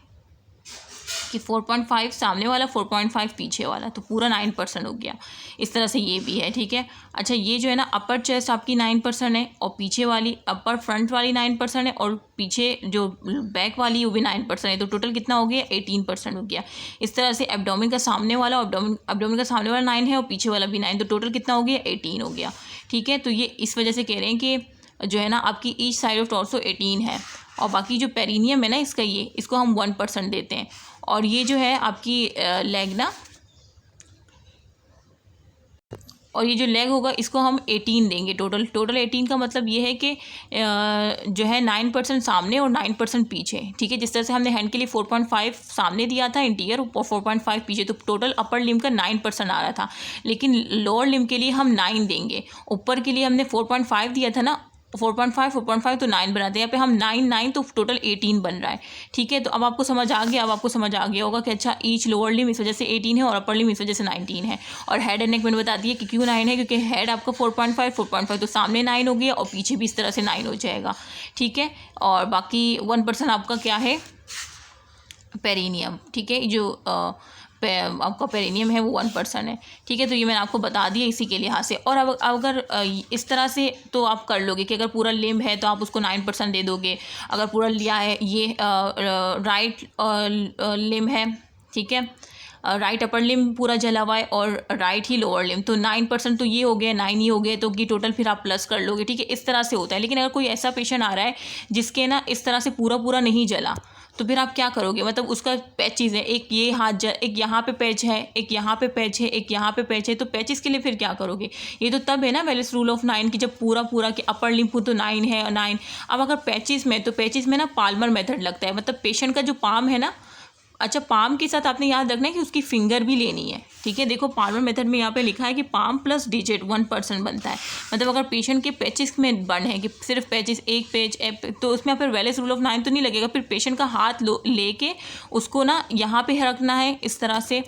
कि 4.5 सामने वाला, 4.5 पीछे वाला, तो पूरा 9% हो गया। इस तरह से ये भी है, ठीक है। अच्छा ये जो है ना, अपर चेस्ट आपकी 9% है और पीछे वाली अपर फ्रंट वाली 9% है और पीछे जो बैक वाली वो भी 9% है, तो टोटल कितना हो गया, 18% हो गया। इस तरह से एब्डोमेन का सामने वाला, एब्डोमेन का सामने वाला 9 है और पीछे वाला भी 9, तो टोटल कितना हो गया, 18 हो गया, ठीक है। तो ये इस वजह से कह रहे हैं कि जो है ना आपकी ईच साइड ऑफ टॉर्सो 18 है, और बाकी जो पेरिनियम है ना इसका, ये इसको हम 1% देते हैं। और ये जो है आपकी लेग ना, और ये जो लेग होगा इसको हम 18 देंगे। टोटल 18 का मतलब ये है कि जो है 9% सामने और 9% पीछे, ठीक है। जिस तरह से हमने हैंड के लिए 4.5 सामने दिया था इंटीरियर और 4.5 पीछे, तो टोटल अपर लिम्ब का 9% आ रहा था, लेकिन लोअर लिम्ब के लिए हम 9 देंगे। ऊपर के लिए हमने 4.5 दिया था ना, 4.5 तो 9 बनाते हैं, यहाँ पे हम 9 तो टोटल 18 बन रहा है, ठीक है। तो अब आपको समझ आ गया, अब आपको समझ आ गया होगा कि अच्छा ईच लोअर लिम्ब इस वजह से 18 है और अपर लिम्ब इस वजह से 19 है। और हेड एंड नेक मैंने बता दिया कि क्यों 9 है, क्योंकि हेड आपका 4.5 तो सामने 9 हो गया और पीछे भी इस तरह से 9 हो जाएगा, ठीक है। और बाकी 1% आपका क्या है, पेरिनियम, ठीक है। जो आपका पेरिनियम है वो 1% है, ठीक है। तो ये मैंने आपको बता दिया इसी के लिहाज से। और अब अगर इस तरह से तो आप कर लोगे कि अगर पूरा लिम्ब है तो आप उसको 9% दे दोगे। अगर पूरा लिया है ये राइट लिम्ब है, ठीक है, राइट अपर लिम्ब पूरा जला हुआ है और राइट ही लोअर लिम्ब, तो 9% तो ये हो गया, 9 ही हो गए, तो कि टोटल फिर आप प्लस कर लोगे, ठीक है। इस तरह से होता है। लेकिन अगर कोई ऐसा पेशेंट आ रहा है जिसके ना इस तरह से पूरा नहीं जला, तो फिर आप क्या करोगे, मतलब उसका पैचेज़ है, एक ये एक यहाँ पे पैच है, एक यहाँ पे पैच है, एक यहाँ पे पैच है, तो पैचेस के लिए फिर क्या करोगे। ये तो तब है ना वेलिस रूल ऑफ 9 की जब पूरा कि अपर लिम्ब तो 9 है, 9। अब अगर पैचेस में, तो पैचेस में ना पाल्मर मेथड लगता है, मतलब पेशेंट का जो पाम है ना, अच्छा पाम के साथ आपने याद रखना है कि उसकी फिंगर भी लेनी है, ठीक है। देखो पाल्मर मेथड में यहाँ पे लिखा है कि पाम प्लस डिजिट 1% बनता है। मतलब अगर पेशेंट के पैचेस में बन है कि सिर्फ पैचेस एक पेज, तो उसमें फिर वेलिस रूल ऑफ 9 तो नहीं लगेगा। फिर पेशेंट का हाथ लेके उसको ना यहाँ पे रखना है इस तरह से,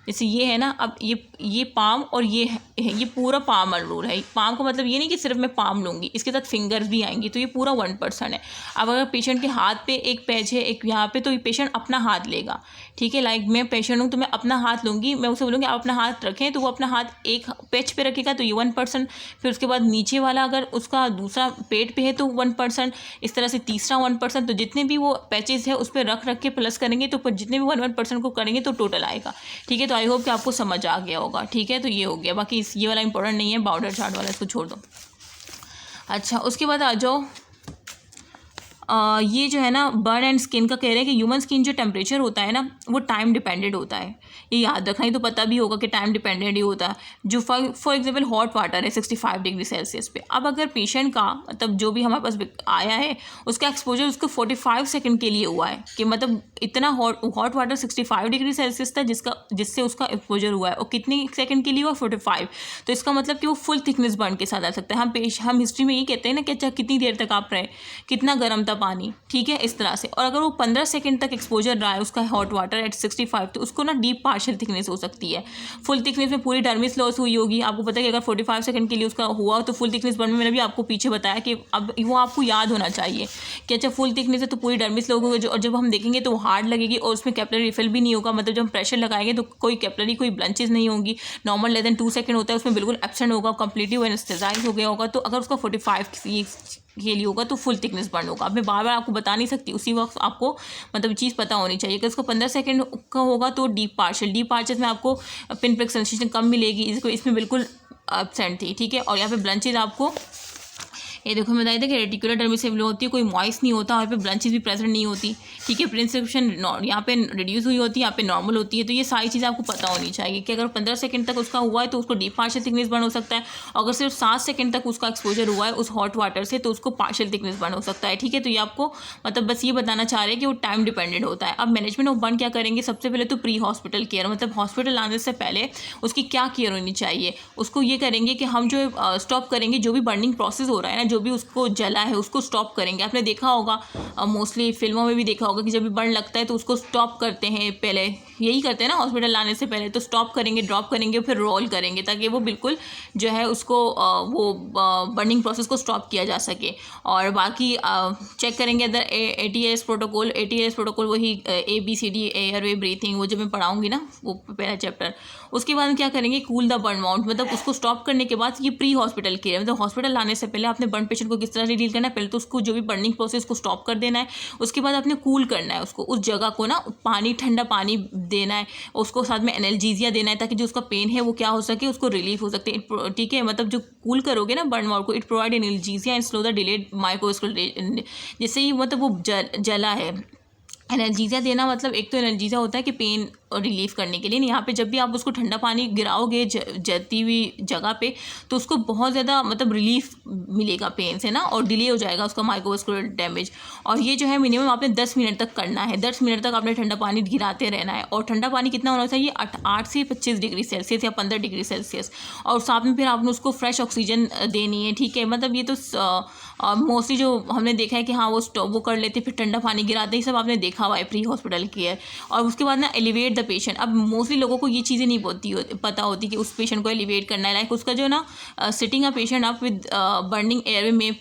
जैसे ये है ना। अब ये पाम और ये है, ये पूरा पाम रूल है। पाम का मतलब ये नहीं कि सिर्फ मैं पाम लूँगी, इसके साथ फिंगर्स भी आएंगी, तो ये पूरा 1% है। अब अगर पेशेंट के हाथ पे एक पैच है, एक यहाँ पे, तो ये पेशेंट अपना हाथ लेगा, ठीक है। लाइक मैं पेशेंट हूँ तो मैं अपना हाथ लूँगी, मैं उसे बोलूँगी आप अपना हाथ रखें, तो वो अपना हाथ एक पैच पे रखेगा, तो ये 1%। फिर उसके बाद नीचे वाला अगर उसका दूसरा पेट पे है तो 1%, इस तरह से तीसरा 1%। तो जितने भी वो पैचेस है उस पर रख के प्लस करेंगे, तो जितने भी 1% को करेंगे तो टोटल आएगा, ठीक है। तो आई होप कि आपको समझ आ गया होगा, ठीक है। तो ये हो गया, बाकी ये वाला इंपॉर्टेंट नहीं है, बाउंडर चार्ट वाला इसको छोड़ दो। अच्छा उसके बाद आ जाओ, ये जो है ना बर्न एंड स्किन का कह रहे हैं कि ह्यूमन स्किन जो टेम्परेचर होता है ना वो टाइम डिपेंडेंट होता है। ये याद रखना, ही तो पता भी होगा कि टाइम डिपेंडेंट ही होता है। जो फॉर एग्जांपल हॉट वाटर है 65 डिग्री सेल्सियस पे, अब अगर पेशेंट का मतलब जो भी हमारे पास आया है उसका एक्सपोजर उसको 45 सेकेंड के लिए हुआ है, कि मतलब इतना हॉट वाटर 65 डिग्री सेल्सियस था जिससे उसका एक्सपोजर हुआ है, और कितनी सेकेंड के लिए हुआ, 45। तो इसका मतलब कि वो फुल थिकनेस बर्न के साथ आ सकता है। हम हिस्ट्री में ये कहते हैं ना कि अच्छा कितनी देर तक आप रहे, कितना गर्म था पानी, ठीक है, इस तरह से। और अगर वो 15 सेकंड तक एक्सपोजर रहा है उसका हॉट वाटर एट 65, तो उसको ना डीप पार्शियल थिकनेस हो सकती है। फुल थिकनेस में पूरी डर्मिस लॉस हुई होगी। आपको पता है कि अगर 45 सेकंड के लिए उसका हुआ तो फुल थिकनेस बर्न में मैंने भी आपको पीछे बताया कि अब वो आपको याद होना चाहिए कि अच्छा फुल थिकनेस है तो पूरी डर्मिस लॉस होगी, और जब हम देखेंगे तो वो हार्ड लगेगी और उसमें कैपिलरी रिफिल भी नहीं होगा। मतलब जब हम प्रेशर लगाएंगे तो कोई कैपिलरी कोई ब्लंचेस नहीं होंगी। नॉर्मल लेस देन 2 सेकंड होता है उसमें बिल्कुल एब्सेंट होगा, कंप्लीटली वो एनेस्थेसाइज हो गया होगा। तो अगर उसका 45 के लिए होगा तो फुल थिकनेस बर्न होगा। अब मैं बार बार आपको बता नहीं सकती, उसी वक्त आपको मतलब चीज़ पता होनी चाहिए कि उसको 15 सेकंड का होगा तो डीप पार्शियल में आपको पिन प्रिक सेंसेशन कम मिलेगी, इसमें बिल्कुल एब्सेंट थी, ठीक है। और यहाँ पे ब्लंचेज आपको ये देखो मैं बताया था कि रेटिकुलर डर्मिस फ्लो होती है, कोई मॉइस्ट नहीं होता, और पे ब्लंचेस भी प्रेजेंट नहीं होती, ठीक है। प्रिंसिपिटेशन यहाँ पे रिड्यूस हुई होती है, यहाँ पे नॉर्मल होती है। तो ये सारी चीज़ें आपको पता होनी चाहिए कि अगर 15 सेकंड तक उसका हुआ है तो उसको डीप पार्शियल थिकनेस बर्न हो सकता है, अगर सिर्फ 7 सेकंड तक उसका एक्सपोजर हुआ है उस हॉट वाटर से तो उसको पार्शियल थिकनेस बर्न हो सकता है, ठीक है। तो ये आपको मतलब बस ये बताना चाह रहे हैं कि वो टाइम डिपेंडेंट होता है। अब मैनेजमेंट ऑफ बर्न क्या करेंगे, सबसे पहले तो प्री हॉस्पिटल केयर, मतलब हॉस्पिटल आने से पहले उसकी क्या केयर होनी चाहिए, उसको ये करेंगे कि हम जो स्टॉप करेंगे जो भी बर्निंग प्रोसेस हो रहा है ना, जो भी उसको जला है उसको स्टॉप करेंगे। आपने देखा होगा मोस्टली फिल्मों में भी देखा होगा कि जब भी बर्न लगता है तो उसको स्टॉप करते हैं, पहले यही करते हैं ना हॉस्पिटल लाने से पहले, तो स्टॉप करेंगे, ड्रॉप करेंगे, फिर रोल करेंगे ताकि वो बिल्कुल जो है उसको वो बर्निंग प्रोसेस को स्टॉप किया जा सके। और बाकी चेक करेंगे other ATLS protocol. ATLS protocol वही ABCD एयरवे ब्रीथिंग, वो जब मैं पढ़ाऊंगी ना वो पहला चैप्टर। उसके बाद क्या करेंगे, कूल द बर्न माउंट, मतलब उसको स्टॉप करने के बाद ये प्री हॉस्पिटल केयर, मतलब हॉस्पिटल लाने से पहले आपने बर्न पेशेंट को किस तरह से डील करना है, पहले तो उसको जो भी बर्निंग प्रोसेस को स्टॉप कर देना है, उसके बाद आपने कूल करना है उसको, उस जगह को ना पानी, ठंडा पानी देना है, उसको साथ में एनाल्जेसिया देना है ताकि जो उसका पेन है वो क्या हो सके, उसको रिलीफ हो सकते हैं, ठीक है। मतलब जो कूल करोगे ना बर्न माउंट को, it provide analgesia and slow the delayed microscope, जिससे ही मतलब वो जला है। एनाल्जेसिया देना मतलब एक तो एनाल्जेसिया होता है कि पेन रिलीफ करने के लिए, यहाँ पे जब भी आप उसको ठंडा पानी गिराओगे जलती हुई जगह पे तो उसको बहुत ज़्यादा मतलब रिलीफ मिलेगा पेन से ना, और डिले हो जाएगा उसका माइक्रोवास्कुलर डैमेज। और ये जो है मिनिमम आपने 10 मिनट तक करना है, 10 मिनट तक आपने ठंडा पानी गिराते रहना है। और ठंडा पानी कितना होना चाहिए, 8 से 25 डिग्री सेल्सियस या 15 डिग्री सेल्सियस, और साथ में फिर आपने उसको फ्रेश ऑक्सीजन देनी है, ठीक है। मतलब ये तो मोस्टली जो हमने देखा है कि हाँ वो कर लेते फिर ठंडा पानी गिराते, ही सब आपने देखा हुआ है प्री हॉस्पिटल केयर। और उसके बाद ना एलिवेट द पेशेंट, अब मोस्टली लोगों को ये चीज़ें नहीं पता होती कि उस पेशेंट को एलिवेट करना है, लाइक उसका जो ना sitting a patient up with burning airway में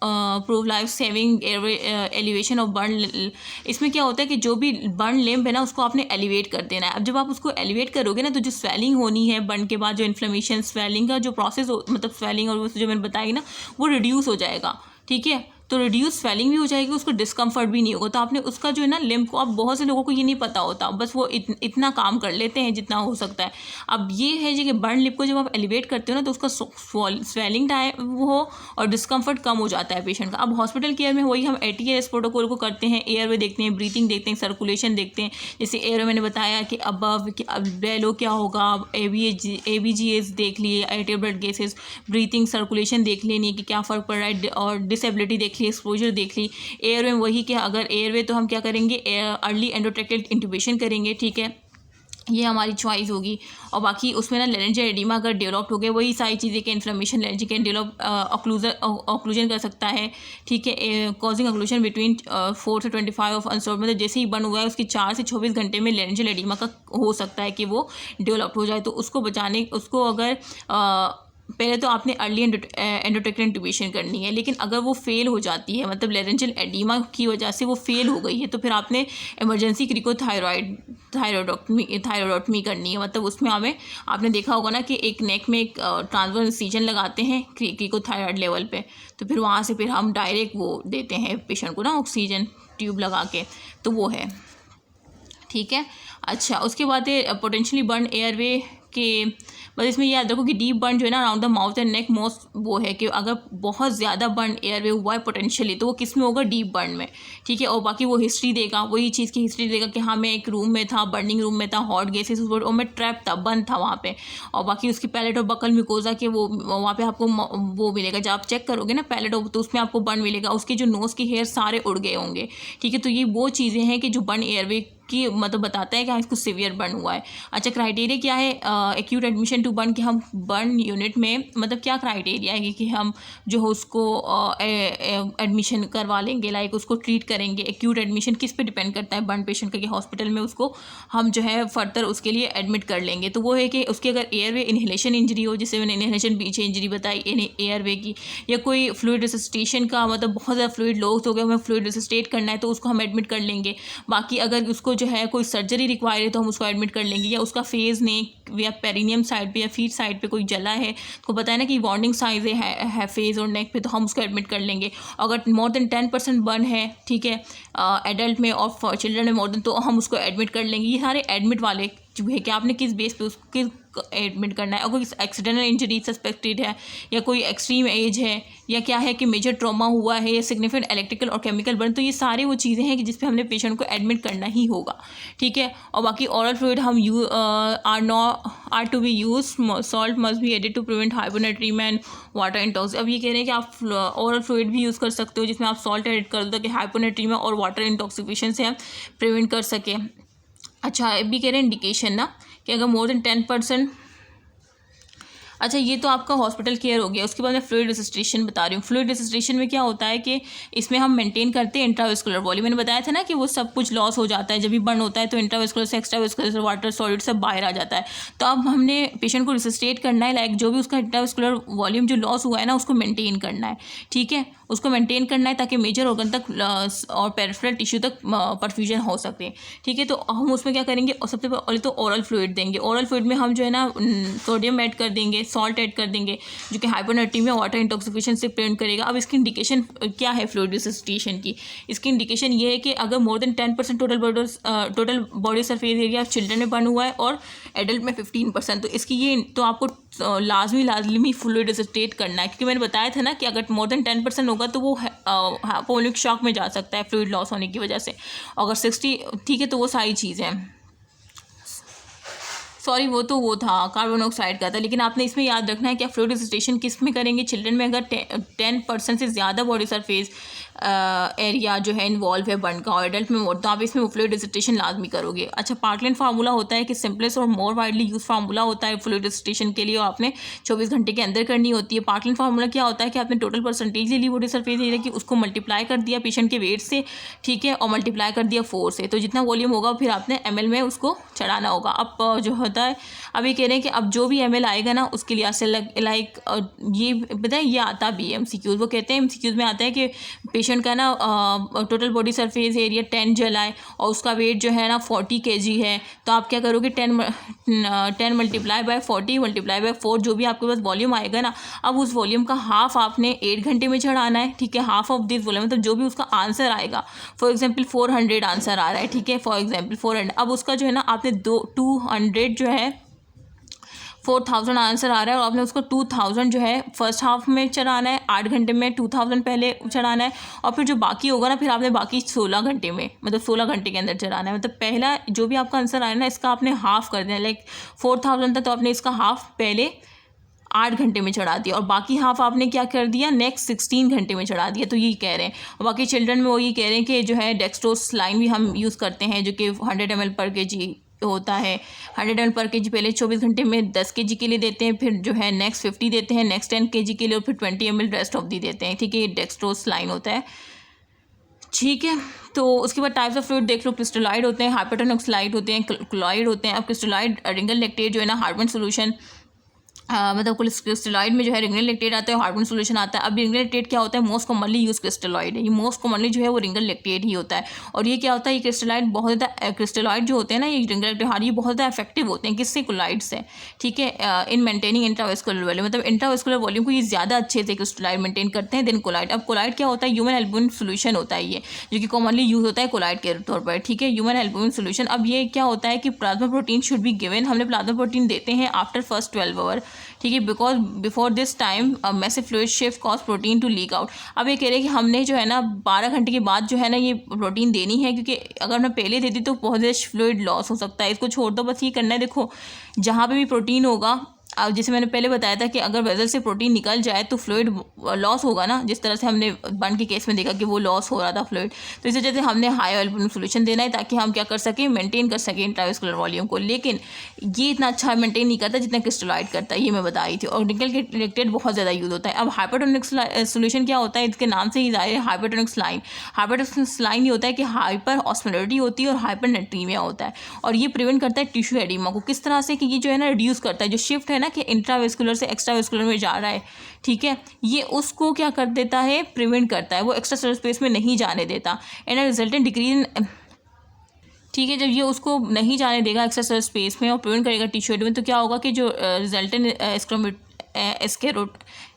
prove life saving airway elevation of burn. इसमें क्या होता है कि जो भी बर्न लिम्ब है ना उसको आपने एलिवेट कर देना है। अब जब आप उसको एलिवेट करोगे ना तो जो स्वेलिंग होनी है बर्न के बाद, जो इन्फ्लेमेशन स्वेलिंग का जो प्रोसेस मतलब स्वेलिंग और वो जो मैंने बताई ना वो रिड्यूस हो जाएगा, ठीक है। तो रिड्यूस स्वेलिंग भी हो जाएगी, उसको डिस्कम्फर्ट भी नहीं होगा। तो आपने उसका जो है ना लिम्ब को, अब बहुत से लोगों को ये नहीं पता होता, बस वो इतना काम कर लेते हैं जितना हो सकता है। अब ये है जी कि बर्न लिप को जब आप एलिवेट करते हो ना तो उसका स्वेलिंग टाइम वो हो और डिस्कम्फर्ट कम हो जाता है पेशेंट का। अब हॉस्पिटल केयर में वही हम ATLS प्रोटोकॉल को करते हैं, एयरवे देखते हैं, ब्रीथिंग देखते हैं, सर्कुलेशन देखते हैं। जैसे एयरवे मैंने बताया कि अब बेलो क्या होगा, ABGS देख लिए, एरिटेबल ब्लड गेसेस, ब्रीथिंग सर्कुलेशन देख लेनी कि क्या फ़र्क पड़ रहा है, और डिसेबिलिटी देख ली, एक्सपोजर देख ली। एयरवे वही कि अगर एयरवे तो हम क्या करेंगे, अर्ली एंडोट्रैकियल इंट्यूबेशन करेंगे, ठीक है, ये हमारी चॉइस होगी। और बाकी उसमें ना लेरेंजियल एडिमा अगर डेवलप हो गया, वही सारी चीज़ें कि इन्फ्लेमेशन लेरेंजी कैन डेवलप ऑक्लूजन कर सकता है, ठीक है, कॉजिंग ऑक्लूजन बिटवीन 4 से 25 ऑफ अनसॉल्व, मतलब जैसे ही बन हुआ है उसकी 4 से 24 घंटे में लेरेंजियल एडिमा का हो सकता है कि वो डेवलप हो जाए। तो उसको बचाने, उसको अगर पहले तो आपने अर्ली एंडोट्रैकियल इंट्यूबेशन करनी है, लेकिन अगर वो फेल हो जाती है, मतलब लेरेंजियल एडिमा की वजह से वो फेल हो गई है, तो फिर आपने इमरजेंसी थायरॉयडोटमी करनी है। मतलब उसमें आपने देखा होगा ना कि एक नेक में एक ट्रांसवर्स इंसिजन लगाते हैं क्रिकोथायरॉयड लेवल पे, तो फिर वहाँ से फिर हम डायरेक्ट वो देते हैं पेशेंट को ना ऑक्सीजन ट्यूब लगा के, तो वो है, ठीक है। अच्छा, उसके बाद पोटेंशियली बर्न एयरवे के, बस इसमें याद रखो कि डीप बर्न जो है ना around the mouth and neck most वो है कि अगर बहुत ज़्यादा बर्न एयरवे हुआ है पोटेंशियली तो वो किस में होगा, डीप बर्न में, ठीक है। और बाकी वो हिस्ट्री देगा, वही चीज़ की हिस्ट्री देगा कि हाँ मैं एक रूम में था, बर्निंग रूम में था, हॉट गैसेस और मैं ट्रैप था, बंद था वहाँ पे। और बाकी उसकी पैलेट और बकल म्यूकोजा के वो वहाँ पे आपको वो मिलेगा, जब आप चेक करोगे ना पैलेट तो उसमें आपको बर्न मिलेगा, उसके जो नोज़ की हेयर सारे उड़ गए होंगे, ठीक है। तो ये वो चीज़ें हैं कि जो बर्न एयरवे की मतलब बताता है कि हाँ इसको सीवियर बर्न हुआ है। अच्छा, क्राइटेरिया क्या है एक्यूट एडमिशन टू बर्न, कि हम बर्न यूनिट में मतलब क्या क्राइटेरिया है कि हम जो है उसको एडमिशन करवा लेंगे, लाइक उसको ट्रीट करेंगे। एक्यूट एडमिशन किस पे डिपेंड करता है बर्न पेशेंट का, कि हॉस्पिटल में उसको हम जो है फर्दर उसके लिए एडमिट कर लेंगे। तो वो है कि उसकी अगर एयरवे इनहेलेशन इंजरी हो, जैसे मैंने इनहेलेशन पीछे इंजरी बताई एयरवे की, या कोई फ्लूइड रिसस्टेशन का मतलब बहुत ज़्यादा फ्लूइड लॉस हो गया, हमें फ्लूइड रिसस्टेट करना है तो उसको हम एडमिट कर लेंगे। बाकी अगर उसको जो है कोई सर्जरी रिक्वायर है तो हम उसको एडमिट कर लेंगे, या उसका फेज़ नेक या पेरिनियम साइड पे या फीट साइड पे कोई जला है तो बताया ना कि वार्निंग साइज है फेज़ और नेक पे, तो हम उसको एडमिट कर लेंगे। अगर मोर देन 10% बर्न है, ठीक है, एडल्ट में और चिल्ड्रन में मोर देन, तो हम उसको एडमिट कर लेंगे। ये सारे एडमिट वाले है कि आपने किस बेस पे उसको एडमिट करना है। अगर कोई एक्सीडेंटल इंजरी सस्पेक्टेड है या कोई एक्सट्रीम एज है या क्या है कि मेजर ट्रॉमा हुआ है या सिग्निफिकेंट इलेक्ट्रिकल और केमिकल बर्न, तो ये सारी वो चीज़ें हैं कि जिस पे हमने पेशेंट को एडमिट करना ही होगा, ठीक है। और बाकी ओरल फ्लूइड हम are to be use, salt must be added to prevent hyponatraemia and water intox. अब ये कह रहे हैं कि आप ओरल फ्लूइड भी यूज़ कर सकते हो जिसमें आप सॉल्ट एड कर दो ताकि हाइपोनेट्रीमिया और वाटर इंटॉक्सिफिकेशन से हम प्रिवेंट कर सकें। अच्छा, अभी कह रहे हैं इंडिकेशन ना कि अगर मोर देन 10%, अच्छा ये तो आपका हॉस्पिटल केयर हो गया। उसके बाद मैं फ्लूइड रेसिस्टेशन बता रही हूँ। फ्लूइड रेसिस्टेशन में क्या होता है कि इसमें हम मेंटेन करते हैं इंट्रावेस्कुलर वॉल्यूम। मैंने बताया था ना कि वो सब कुछ लॉस हो जाता है जब भी बर्न होता है, तो इंट्रावेस्कुलर से एक्स्ट्रावेस्कुलर से वाटर सॉलिड सब बाहर आ जाता है। तो अब हमने पेशेंट को रेसिस्टेट करना है, लाइक जो भी उसका इंट्रावेस्कुलर वॉल्यूम जो लॉस हुआ है ना उसको मेंटेन करना है, ठीक है, उसको मेंटेन करना है ताकि मेजर ऑर्गन तक और पेरिफेरल टिश्यू तक परफ्यूजन हो सके, ठीक है। तो हम उसमें क्या करेंगे, और सबसे पहले तो ओरल फ्लूइड देंगे। ओरल फ्लूइड में हम जो है ना सोडियम ऐड कर देंगे, सॉल्ट ऐड कर देंगे, जो कि हाइपोनेट्रीमिया वाटर इंटॉक्सिफिकेशन से प्रिवेंट करेगा। अब इसकी इंडिकेशन क्या है फ्लूइड रेसिस्टेशन की? इसकी इंडिकेशन ये है कि अगर more than 10% total body surface area children में बर्न हुआ है और एडल्ट में 15%, तो इसकी ये तो आपको लाजमी फ्लूइड रेसिस्टेट करना है, क्योंकि मैंने बताया था ना कि अगर मोर देन 10% होगा तो वो हाइपोवोलिक शॉक में जा सकता है फ्लूइड लॉस होने की वजह से। अगर 60, ठीक है, तो वो सारी चीज़ें हैं। सॉरी, वो था कार्बन मोनोऑक्साइड का था, लेकिन आपने इसमें याद रखना है कि आप फ्लूइड रेसिस्टेशन किस में करेंगे। चिल्ड्रन में अगर 10% से ज़्यादा बॉडी सरफेस एरिया जो है इन्वॉल्व है बर्न का, और एडल्ट में मोर, तो आप इसमें फ्लूइड रेसिस्टेशन लाजमी करोगे। अच्छा, पार्कलैंड फार्मूला होता है कि सिंपलेस्ट और मोर वाइडली यूज फार्मूला होता है फ्लूइड रेसिस्टेशन के लिए, और आपने 24 घंटे के अंदर करनी होती है। पार्कलैंड फार्मूला क्या होता है कि आपने टोटल परसेंटेज ले ली बॉडी सरफेस एरिया की, उसको मल्टीप्लाई कर दिया पेशेंट के वेट से, ठीक है, और मल्टीप्लाई कर दिया 4 से, तो जितना वॉल्यूम होगा फिर आपने ml में उसको चढ़ाना होगा। अब जो होता है, अब ये कह रहे हैं कि अब जो भी ml आएगा ना उसके लिए लाइक ये पता है, ये आता है MCQs। वो कहते हैं MCQs में आता है कि पेशेंट का ना टोटल बॉडी सरफेस एरिया 10 जलाए और उसका वेट जो है ना 40 kg है, तो आप क्या करोगे 10 मल्टीप्लाई बाय 40 मल्टीप्लाई बाय 4, जो भी आपके पास वॉल्यूम आएगा ना, अब उस वॉल्यूम का हाफ आपने 8 घंटे में चढ़ाना है, ठीक है। हाफ ऑफ दिस वॉल्यूम, मतलब जो भी उसका आंसर आएगा, फॉर एग्जाम्पल 400 आंसर आ रहा है, ठीक है, फॉर एग्जाम्पल 400, अब उसका जो है ना आपने 200 जो है 4000 आंसर आ रहा है और आपने उसको 2000 जो है फर्स्ट हाफ में चढ़ाना है, 8 घंटे में 2000 पहले चढ़ाना है, और फिर जो बाकी होगा ना फिर आपने बाकी 16 घंटे में, मतलब 16 घंटे के अंदर चढ़ाना है। मतलब पहला जो भी आपका आंसर आया ना इसका आपने हाफ कर देना, लाइक 4000 था तो आपने इसका हाफ पहले 8 घंटे में चढ़ा दिया और बाकी हाफ आपने क्या कर दिया नेक्स्ट 16 घंटे में चढ़ा दिया। तो यही कह रहे हैं। और बाकी चिल्ड्रन में वो ये कह रहे हैं कि जो है डेक्सट्रोस लाइन भी हम यूज़ करते हैं जो कि 100 ml पर kg होता है। 100 ml पर kg पहले 24 घंटे में 10 kg के लिए देते हैं, फिर जो है नेक्स्ट 50 देते हैं, नेक्स्ट 10 kg के लिए, और फिर 20 ml रेस्ट ऑफ दी देते हैं, ठीक है। ये डेक्सट्रोस लाइन होता है, ठीक है। तो उसके बाद टाइप्स ऑफ फ्लूइड देख लो, क्रिस्टलाइड होते हैं, हाइपोटोनिक स्लाइड होते हैं, क्लोराइड होते हैं। अब क्रिस्टलाइड रिंगल लैक्टेट जो है ना हार्बन सोल्यूशन, मतलब क्रिस्टलॉइड में जो है रिंगल लैक्टेट आता है और हार्बन सोल्यूशन आता है। अब रिंगल लैक्टेट क्या होता है, मोस्ट कॉमनली यूज क्रिस्टलॉइड है, ये मोस्ट कॉमनली जो है वो रिंगल लैक्टेट ही होता है। और ये क्या होता है, ये क्रिस्टलॉइड बहुत ज़्यादा, क्रिस्टलॉइड जो होते हैं ना ये रिंगल लैक्टेट ये बहुत ज़्यादा इफेक्टिव होते हैं, किससे, कोलाइड से, ठीक है, इन मेंटेनिंग इंट्रावेस्कुलर वॉल्यूम, मतलब इंट्रावेस्कुलर वॉल्यूम को ये ज़्यादा अच्छे से क्रिस्टलॉइड मेंटेन करते हैं देन कोलाइड। अब कोलाइड क्या होता है, ह्यूमन एल्बुमिन सोल्यूशन होता है ये, जो कि कॉमनली यूज होता है कोलाइड के तौर पर, ठीक है, ह्यूमन एल्बुमिन सोल्यूशन। अब ये क्या होता है कि plasma protein should be given, हमने प्लाज्मा प्रोटीन देते हैं आफ्टर फर्स्ट 12 आवर, ठीक है, because before this time massive fluid shift cause protein to leak out. अब ये कह रहे हैं कि हमने जो है ना 12 घंटे के बाद जो है ना ये प्रोटीन देनी है, क्योंकि अगर मैं पहले देती तो बहुत ज़्यादा फ्लूइड लॉस हो सकता है। इसको छोड़ दो, बस ये करना है। देखो जहाँ पे भी प्रोटीन होगा, अब जैसे मैंने पहले बताया था कि अगर वेजल से प्रोटीन निकल जाए तो फ्लूइड लॉस होगा ना, जिस तरह से हमने बर्न के केस में देखा कि वो लॉस हो रहा था फ्लूइड। तो इस वजह से हमने हाई एल्बुमिन सोल्यूशन देना है ताकि हम क्या कर सकें, मेंटेन कर सकें इंट्रावेस्कुलर वॉल्यूम को। लेकिन ये इतना अच्छा मेंटेन नहीं करता जितना क्रिस्टलॉइड करता है, ये मैं बता रही थी। और रिंगल लैक्टेट बहुत ज़्यादा यूज होता है। अब हाइपोटोनिक सोल्यूशन क्या होता है, इसके नाम से ही जाहिर है हाइपोटोनिक स्लाइन। हाइपोटोनिक स्लाइन ये होता है कि हाइपर ऑस्मोलरिटी होती है और हाइपर नेट्रीमिया होता है, और ये प्रिवेंट करता है टिश्यू एडिमा को। किस तरह से कि ये जो है ना रिड्यूस करता है, जो शिफ्ट है ना कि इंट्रावेस्कुलर से एक्स्ट्रावेस्कुलर में जा रहा है, ठीक है, ये उसको क्या कर देता है, प्रिवेंट करता है, वो एक्स्ट्रा सेलुलर स्पेस में नहीं जाने देता। एंड रिजल्टेंट डिक्रीज, ठीक है, जब ये उसको नहीं जाने देगा एक्स्ट्रा सेलुलर स्पेस में और प्रिवेंट करेगा टिश्यू एडिमा, तो क्या होगा कि जो रिजल्टेंट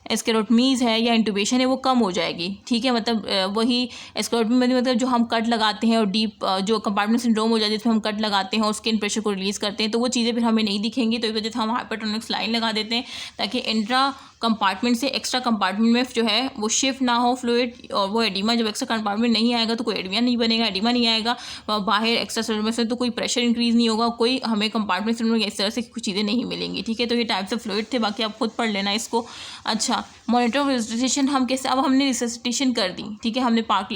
एस्केरोटमीज है या इंटुबेशन है वो कम हो जाएगी, ठीक है। मतलब वही एस्केरोटमी मतलब जो हम कट लगाते हैं और डीप जो कंपार्टमेंट सिंड्रोम हो जाता है जिसमें हम कट लगाते हैं और स्किन प्रेशर को रिलीज़ करते हैं, तो वो चीज़ें फिर हमें नहीं दिखेंगी। तो इस वजह से हम हाइपरटोनिक लाइन लगा देते हैं ताकि इंट्रा कंपार्टमेंट से एक्स्ट्रा कंपार्टमेंट में जो है वो शिफ्ट ना हो फ्लूइड, और वो एडिमा जब एक्स्ट्रा कंपार्टमेंट नहीं आएगा तो कोई एडिमा नहीं बनेगा, एडिमा नहीं आएगा बाहर एक्स्ट्रा सिलेंडर से, तो कोई प्रेशर इंक्रीज़ नहीं होगा, कोई हमें कंपार्टमेंट सिलेंडर इस तरह से कुछ चीज़ें नहीं मिलेंगी, ठीक है। तो ये टाइप्स ऑफ फ्लूइड थे, बाकी आप खुद पढ़ लेना इसको। अच्छा, मॉनिटर ऑफ रिससिटेशन हम कैसे, अब हमने रिससिटेशन कर दी, ठीक है।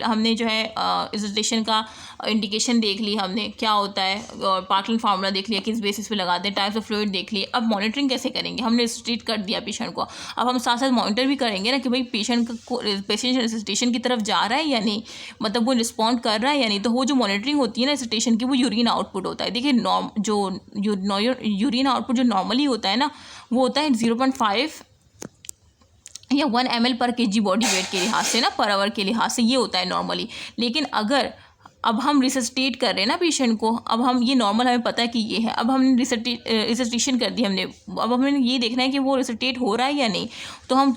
हमने जो है रिससिटेशन का इंडिकेशन देख ली, हमने क्या होता है, और पार्कलिन फार्मूला देख लिया किस बेसिस पे लगाते हैं, टाइप्स ऑफ फ्लूइड देख लिए। अब मॉनिटरिंग कैसे करेंगे, हमने रिससिटेट कर दिया पेशेंट को, अब हम साथ साथ मॉनिटर भी करेंगे ना कि भाई पेशेंट रिससिटेशन की तरफ जा रहा है या नहीं, मतलब वो रिस्पॉन्ड कर रहा है या नहीं। तो वो जो मॉनिटरिंग होती है ना रिससिटेशन की, वो यूरिन आउटपुट होता है। देखिए जो यूरिन आउटपुट जो नॉर्मली होता है ना, वो होता है 0.5 या 1 ml पर kg बॉडी वेट के लिहाज से ना, पर आवर के लिहाज से ये होता है नॉर्मली। लेकिन अगर अब हम रिससिटेट कर रहे हैं ना पेशेंट को, अब हम ये नॉर्मल हमें पता है कि ये है, अब हमने रिससिटेशन कर दी हमने, अब हमें ये देखना है कि वो रिससिटेट हो रहा है या नहीं। तो हम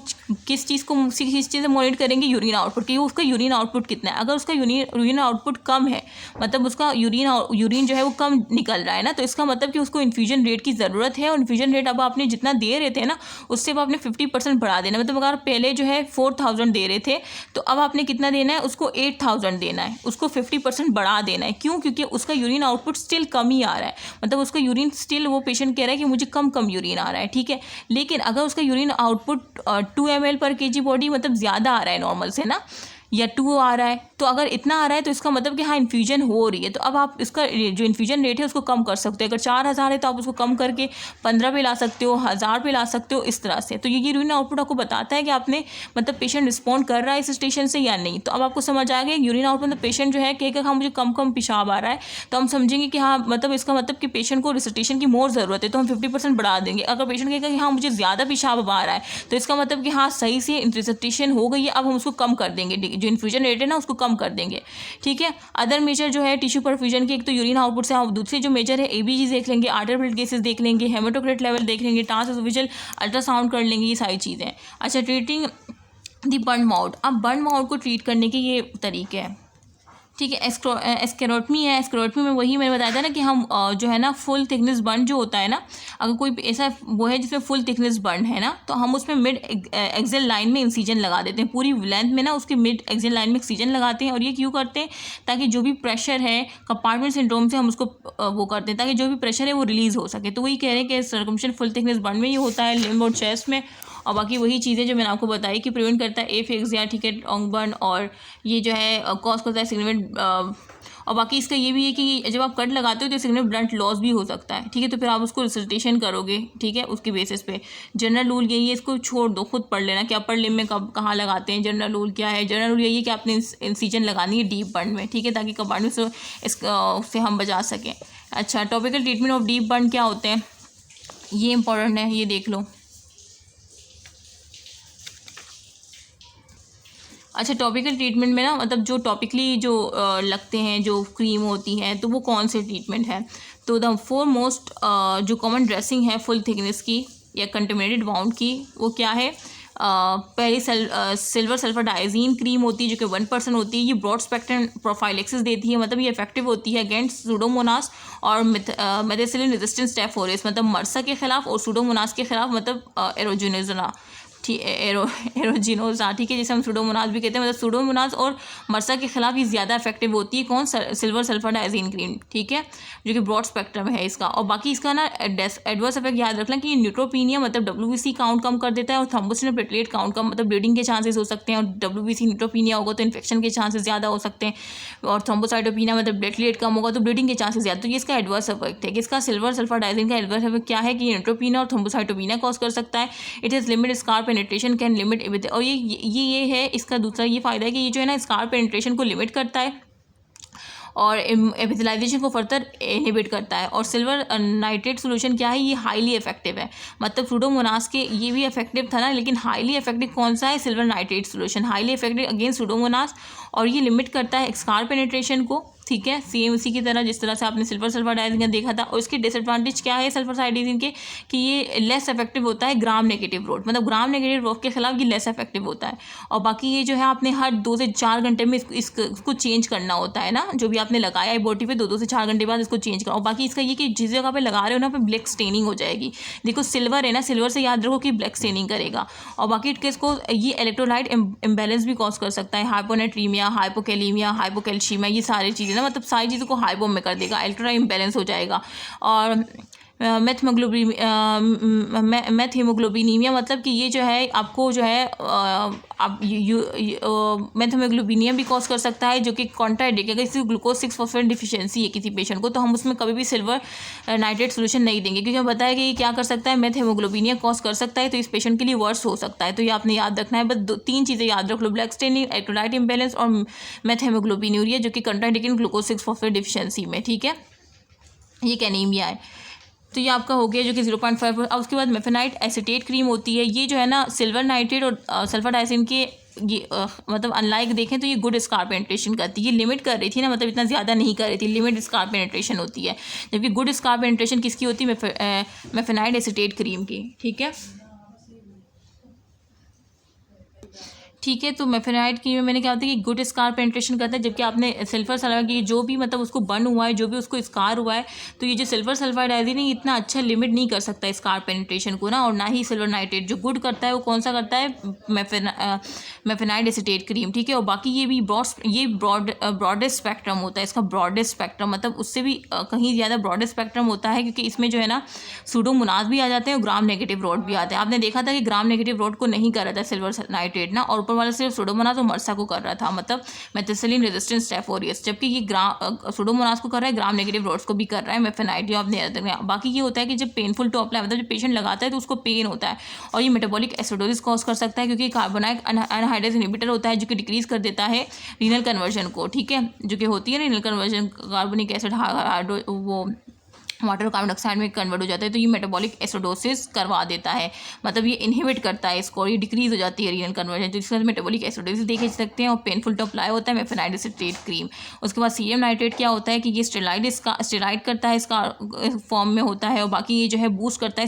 किस चीज़ से मॉनिटर करेंगे, यूरिन आउटपुट कि उसका यूरिन आउटपुट कितना है। अगर उसका यूरिन आउटपुट कम है, मतलब उसका यूरिन जो है वो कम निकल रहा है ना, तो इसका मतलब कि उसको इन्फ्यूजन रेट की ज़रूरत है। और इन्फ्यूजन रेट अब आपने जितना दे रहे थे ना, उससे अब आपने 50% बढ़ा देना। मतलब अगर पहले जो है 4000 दे रहे थे, तो अब आपने कितना देना है, उसको 8000 देना है, उसको 50% बढ़ा देना है। क्यों? क्योंकि उसका यूरिन आउटपुट स्टिल कम ही आ रहा है, मतलब उसका यूरिन स्टिल, वो पेशेंट कह रहा है कि मुझे कम यूरिन आ रहा है, ठीक है। लेकिन अगर उसका यूरिन आउटपुट 2 ml पर kg बॉडी मतलब ज़्यादा आ रहा है नॉर्मल से ना, या 2 आ रहा है, तो अगर इतना आ रहा है तो इसका मतलब कि हाँ इन्फ्यूजन हो रही है। तो अब आप इसका जो इन्फ्यूजन रेट है उसको कम कर सकते हो। अगर 4000 है तो आप उसको कम करके 15 पे ला सकते हो, 1000 पे ला सकते हो, इस तरह से। तो ये यूरिन आउटपुट आपको बताता है कि आपने मतलब पेशेंट रिस्पॉन्ड कर रहा है इस स्टेशन से या नहीं। तो अब आपको समझ आ गया यूरिन आउटपुट मतलब पेशेंट जो है कहेगा हाँ मुझे कम पेशाब आ रहा है, तो हम समझेंगे कि हाँ मतलब इसका मतलब कि पेशेंट को रिससिटेशन की मोर ज़रूरत है, तो हम 50% बढ़ा देंगे। अगर पेशेंट कहेगा कि हाँ मुझे ज़्यादा पेशाब आ रहा है, तो इसका मतलब कि हाँ सही से रिससिटेशन हो गई है, अब हम उसको कम कर देंगे, जो इन्फ्यूजन रेट है ना उसको कम कर देंगे, ठीक है। अदर मेजर जो है टिश्यू परफ्यूजन की, एक तो यूरिन आउटपुट से, दूसरे जो मेजर है ABG देख लेंगे, आर्टर ब्लड केसेस देख लेंगे, हेमाटोक्रिट लेवल देख लेंगे, ट्रांसएसोफेजियल अल्ट्रासाउंड कर लेंगे, ये सारी चीज़ें हैं। अच्छा, ट्रीटिंग दी बर्न माउथ, अब बर्न माउथ को ट्रीट करने के ये तरीके हैं, ठीक है। एस्केरोटमी है, एस्केरोटमी में वही मैंने बताया था ना कि हम जो है ना फुल थिकनेस बर्न जो होता है ना, अगर कोई ऐसा वो है जिसमें फुल थिकनेस बर्न है ना, तो हम उसमें मिड एक्सेल लाइन में इंसीजन लगा देते हैं, पूरी लेंथ में ना उसके मिड एक्सेल लाइन में इंसीजन लगाते हैं। और ये क्यों करते हैं? ताकि जो भी प्रेशर है कंपार्टमेंट सिंड्रोम से हम उसको वो करते हैं, ताकि जो भी प्रेशर है वो रिलीज़ हो सके। तो वही कह रहे हैं कि सर्कमशन फुल थिकनेस बर्न में ये होता है, लिम्ब और चेस्ट में। और बाकी वही चीज़ें जो मैंने आपको बताई कि प्रिवेंट करता है एफेक्सिया, ठीक है, टोंग बर्न, और ये जो है कॉज करता है सिग्निफिकेंट। और बाकी इसका ये भी है कि जब आप कट लगाते हो तो सिग्निफिकेंट ब्लड लॉस भी हो सकता है, ठीक है। तो फिर आप उसको रिससिटेशन करोगे, ठीक है, उसके बेसिस पे। जनरल रूल यही है, इसको छोड़ दो, खुद पढ़ लेना कि अपर लिम्ब में कब कहाँ लगाते हैं। जनरल रूल क्या है? जनरल रूल यही है कि आपने इंसीजन लगानी है डीप बर्न में, ठीक है, ताकि कंपार्टमेंट से उससे हम बचा सकें। अच्छा, topical treatment of deep burn क्या होते हैं, ये इंपॉर्टेंट है, ये देख लो। अच्छा, टॉपिकल ट्रीटमेंट में ना मतलब जो टॉपिकली जो लगते हैं, जो क्रीम होती हैं, तो वो कौन से ट्रीटमेंट है? तो द फोर मोस्ट जो कॉमन ड्रेसिंग है फुल थिकनेस की या कंटेमिनेटेड वाउंड की, वो क्या है? पहली सिल्वर सल्फर डाइजीन क्रीम होती है जो कि 1% होती है। ये ब्रॉड स्पेक्ट्रम प्रोफाइलेक्सिस देती है, मतलब ये इफेक्टिव होती है अगेंस्ट सूडोमोनास और मेथिसिलिन रेजिस्टेंट स्टेफ ओरियस, मतलब मर्सा के खिलाफ, और सूडोमोनास के खिलाफ मतलब एरोजिनोजना, एरोजिनोजा, ठीक है, जिसे हम सूडोमोनास भी कहते हैं। मतलब सूडोमोनास और मर्सा के खिलाफ ये ज़्यादा इफेक्टिव होती है। कौन? सिल्वर सल्फर डाइजीन क्रीम, ठीक है, जो कि ब्रॉड स्पेक्ट्रम है इसका। और बाकी इसका ना एडवर्स इफेक्ट याद रखना कि ये न्यूट्रोपीनिया मतलब WBC काउंट कम कर देता है, और थ्रोम्बोसिन प्लेटलेट काउंट कम, मतलब ब्लीडिंग के चांसेस हो सकते हैं। और WBC न्यूट्रोपीनिया होगा तो इन्फेक्शन के चांसेस ज़्यादा हो सकते हैं, और थ्रोम्बोसाइटोपिनिया मतलब प्लेटलेट कम होगा तो ब्लीडिंग के चांसेस ज़्यादा। तो ये इसका एडवर्स इफेक्ट है कि इसका सिल्वर सल्फर डाइजीन का एडवर्स इफेक्ट क्या है कि न्यूट्रोपीनिया और थ्रोम्बोसाइटोपिनिया कॉज कर सकता है। It is limit scar penetration, can limit. और ये है इसका दूसरा ये फ़ायदा है कि ये जो है ना स्कार पेनिट्रेशन को लिमिट करता है और एपिथेलाइजेशन को फर्दर इनहिबिट करता है। और सिल्वर नाइट्रेट सोल्यूशन क्या है? ये हाईली इफेक्टिव है, मतलब सूडोमोनास के ये भी इफेक्टिव था ना, लेकिन हाईली इफेक्टिव कौन सा है? Silver nitrate solution highly effective against Pseudomonas, और ये लिमिट करता है स्कार पेनिट्रेशन को, ठीक है, सेम उसी की तरह जिस तरह से आपने सल्फर सल्फाडाइजिन का देखा था। और इसके डिसएडवांटेज क्या है सल्फर साइडाइजिन के, कि ये लेस इफेक्टिव होता है ग्राम नेगेटिव रोड, मतलब ग्राम नेगेटिव रोड के खिलाफ ये लेस इफेक्टिव होता है। और बाकी ये जो है आपने हर 2 से 4 घंटे में इसको चेंज करना होता है ना, जो भी आपने लगाया है बॉडी पे 2 से 4 घंटे बाद इसको चेंज करो। और बाकी इसका ये कि जिस जगह पे लगा रहे हो ना पे ब्लैक स्टेनिंग हो जाएगी। देखो सिल्वर है ना, सिल्वर से याद रखो कि ब्लैक स्टेनिंग करेगा। और बाकी इसको ये इलेक्ट्रोलाइट इम्बैलेंस भी कॉज कर सकता है, हाइपोनेट्रीमिया, हाइपोकैलीमिया, हाइपोकैल्शियमिया, ये सारी चीज़ें ना, मतलब सारी चीज़ों को हाइपो में कर देगा, इलेक्ट्रोलाइट इम्बैलेंस हो जाएगा। और मेथहीमोग्लोबिनीमिया, मतलब कि ये जो है आपको जो है आप मेथहीमोग्लोबिनिया भी कॉज कर सकता है, जो कि कॉन्ट्राइंडिकेट, अगर किसी ग्लूकोज 6 फॉस्फेट डिफिशियंसी है किसी पेशेंट को, तो हम उसमें कभी भी सिल्वर नाइट्रेट सोल्यूशन नहीं देंगे, क्योंकि हम बताया कि ये क्या कर सकता है, मेथहीमोग्लोबिनिया कॉज कर सकता है, तो इस पेशेंट के लिए वर्स हो सकता है। तो ये आपने याद रखना है, बस 3 चीज़ें याद रख लो, ब्लैक स्टेनिंग, इलेक्ट्रोलाइट इम्बैलेंस और मेथहीमोग्लोबिनूरिया, जो कि कॉन्ट्राइंडिकेट ग्लूकोज 6 फॉस्फेट डिफिशियंसी में। ठीक है, ये कैनीमिया है। तो ये आपका हो गया जो कि 0.5। अब उसके बाद मेफेनाइट एसीटेट क्रीम होती है। ये जो है ना सिल्वर नाइट्रेट और सल्फर डाइसिन के ये मतलब अनलाइक देखें तो ये गुड स्कार पेनिट्रेशन करती है। ये लिमिट कर रही थी ना, मतलब इतना ज़्यादा नहीं कर रही थी, लिमिट स्कार पेनिट्रेशन होती है, जबकि गुड स्कार पेनिट्रेशन किसकी होती है, मेफेनाइट एसीटेट क्रीम की। ठीक है, ठीक है। तो मेफेनाइट की मैंने क्या होता है कि गुड स्कार पेनिट्रेशन करता है, जबकि आपने सिल्फर सल्फाइड की जो भी मतलब उसको बर्न हुआ है, जो भी उसको स्कार हुआ है, तो ये जो सिल्फर सल्फाइडाइजिन है इतना अच्छा लिमिट नहीं कर सकता स्कार पेनिट्रेशन को ना, और ना ही सिल्वर नाइट्रेट। जो गुड करता है वो कौन सा करता है, मेफेनाइट एसीटेट क्रीम। ठीक है, और बाकी ये भी ब्रॉडेस्ट स्पेक्ट्रम होता है इसका, ब्रॉडेस्ट स्पेक्ट्रम मतलब उससे भी कहीं ज़्यादा ब्रॉडेस्ट स्पेक्ट्रम होता है, क्योंकि इसमें जो है ना सूडोमोनास भी आ जाते हैं और ग्राम नेगेटिव रोड भी आते हैं। आपने देखा था कि ग्राम नेगेटिव रोड को नहीं कर रहा था सिल्वर नाइट्रेट ना, और ऊपर वाला सिर्फ सूडोमोनास और मर्सा को कर रहा था, मतलब मेथिसिलिन रेजिस्टेंस स्टेफ ऑरियस, जबकि ये सूडोमोनास को कर रहा है, ग्राम नेगेटिव रोड्स को भी कर रहा है मेफेनाइट। जो आपने याद रखना है। बाकी ये होता है कि जब पेनफुल टू अप्लाई, मतलब जब पेशेंट लगाता है तो उसको पेन होता है, और ये मेटाबॉलिक एसिडोसिस कॉज कर सकता है, क्योंकि कार्बोनाइक एनहाइड्रेज इनहिबिटर होता है, जो कि डिक्रीज कर देता है रीनल कन्वर्जन को। ठीक है, जो कि होती है रीनल कन्वर्जन, कार्बोनिक एसिड वो वाटर कार्बन डाइऑक्साइड में कन्वर्ट हो जाता है, तो ये मेटाबॉलिक एसिडोसिस करवा देता है, मतलब ये इनहिबिट करता है इसको, ये डिक्रीज हो जाती है रीनल कन्वर्जन, तो इसके बाद मेटाबॉलिक एसिडोसिस देख सकते हैं। और पेनफुल टू अप्लाई होता है मेफेनाइट एसीटेट क्रीम। उसके बाद सीरियम नाइट्रेट क्या होता है कि ये स्टेरॉइड करता है, इसका फॉर्म में होता है। और बाकी ये जो है बूस्ट करता है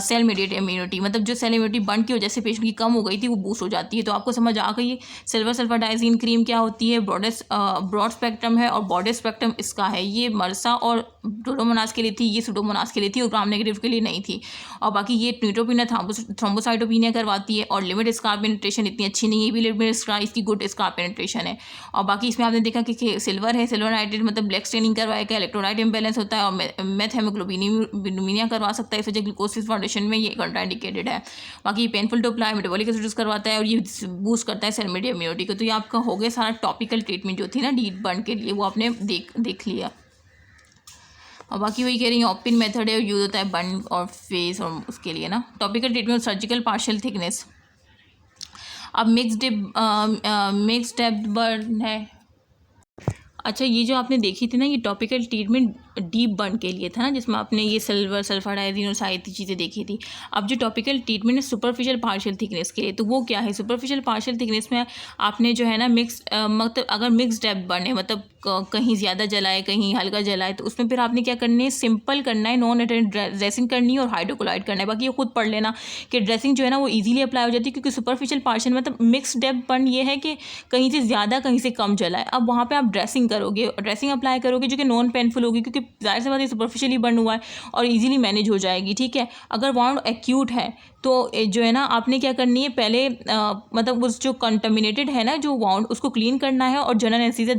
सेल मीडिएट इम्यूनिटी, मतलब जो सेल इम्यूनिटी बर्न की वजह से पेशेंट की कम हो गई थी वो बूस्ट हो जाती है। तो आपको समझ आ गई सिल्वर सल्फाडाइजिन क्रीम क्या होती है, ब्रॉड स्पेक्ट्रम है, और बॉडेस्ट स्पेक्ट्रम इसका है। ये मर्सा और सूडोमोनास के लिए थी, ये सूडोमोनास के लिए थी, और ग्राम नेगेटिव के लिए नहीं थी। और बाकी ये न्यूट्रोपिनिया थ्रोम्बोसाइटोपिनिया करवाती है, और लिमिट स्कार पेनिट्रेशन इतनी अच्छी नहीं है, ये भी लिमिट स्कार, इसकी गुड स्कार पेनिट्रेशन है। और बाकी इसमें आपने देखा कि सिल्वर है, सिल्वर नाइट्रेट मतलब ब्लैक स्टेनिंग करवाएगा, इलेक्ट्रोलाइट इम्बैलेंस होता है, और मेथहीमोग्लोबिनिया करवा सकता है, इस वजह ग्लूकोज फाउंडेशन में ये कॉन्ट्राइंडिकेटेड है। बाकी painful to apply metabolic acidosis करवाता है, और ये बूस्ट करता है सेल मीडिएट इम्यूनिटी को। तो ये आपका हो गया सारा टॉपिकल ट्रीटमेंट जो थी ना डीप बर्न के लिए, वो आपने देख लिया। और बाकी वही कह रही है ऑपिन मेथड है, यूज होता है बर्न और फेस और उसके लिए ना। Topical treatment surgical partial thickness. अब मिक्स्ड डेप्थ बर्न है। अच्छा, ये जो आपने देखी थी ना, ये टॉपिकल ट्रीटमेंट डीप बर्न के लिए था ना, जिसमें आपने ये सिल्वर सल्फाडाइजिन और सारी चीज़ें देखी थी। अब जो टॉपिकल ट्रीटमेंट है सुपरफिशियल पार्शियल थिकनेस के लिए, तो वो क्या है, सुपरफिशियल पार्शियल थिकनेस में आपने जो है ना मतलब अगर मिक्स डेप्थ बर्न है, मतलब कहीं ज़्यादा जलाए कहीं हल्का जलाए, तो उसमें फिर आपने क्या करना है, सिंपल करना है, नॉन एटेंट ड्रेसिंग करनी है और हाइड्रोकोलाइड करना है। बाकी ये खुद पढ़ लेना कि ड्रेसिंग जो है ना वो ईजिली अप्लाई हो जाती है, क्योंकि सुपरफिशियल पार्शियल मतलब मिक्स डेप्थ बर्न ये है कि कहीं से ज़्यादा कहीं से कम जलाए। अब वहाँ पर आप ड्रेसिंग करोगे, ड्रेसिंग अप्लाई करोगे जो कि नॉन पेनफुल होगी, क्योंकि जाहिर सी बात है सुपरफिशियली बर्न हुआ है और इजीली मैनेज हो जाएगी। ठीक है, अगर वाउंड एक्यूट है तो जो है ना आपने क्या करनी है, पहले मतलब उस जो कंटामिनेटेड है ना जो वाउंड, उसको क्लीन करना है और जनरल एनेस्थीसिया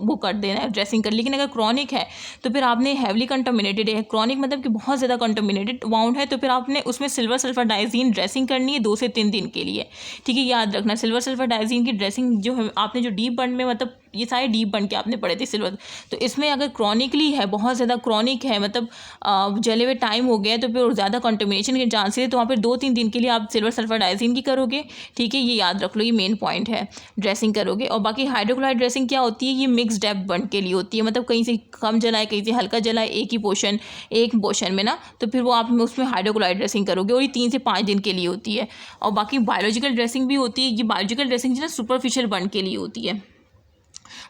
वो कर देना है, ड्रेसिंग कर। लेकिन अगर क्रॉनिक है तो फिर आपने हैवली कंटामिनेटेड है, क्रॉनिक मतलब कि बहुत ज़्यादा कंटामिनेटेड वाउंड है, तो फिर आपने उसमें सिल्वर सल्फाडाइजिन ड्रेसिंग करनी है 2 से 3 दिन के लिए। ठीक है, याद रखना सिल्वर सल्फाडाइजिन की ड्रेसिंग जो है आपने जो डीप बर्न में, मतलब ये सारे डीप बर्न के आपने पढ़े थे सिल्वर, तो इसमें अगर क्रॉनिकली है, बहुत ज़्यादा क्रॉनिक है, मतलब जले हुए टाइम हो गया, तो फिर ज़्यादा कंटामिनेशन के चांसेस है, तो वहाँ पर 2-3 दिन के लिए आप सिल्वर सल्फाडाइजिन की करोगे। ठीक है, ये याद रख लो, ये मेन पॉइंट है, ड्रेसिंग करोगे। और बाकी हाइड्रोक्लोराइड ड्रेसिंग क्या होती है, ये मिक्स डेप्थ बर्न के लिए होती है, मतलब कहीं से कम जलाए कहीं से हल्का जलाए एक पोर्शन में ना, तो फिर वो आप उसमें हाइड्रोक्लोराइड ड्रेसिंग करोगे, और ये 3 से 5 दिन के लिए होती है। और बाकी बायोलॉजिकल ड्रेसिंग भी होती है, ये बायोलॉजिकल ड्रेसिंग जो है सुपरफिशियल बर्न के लिए होती है।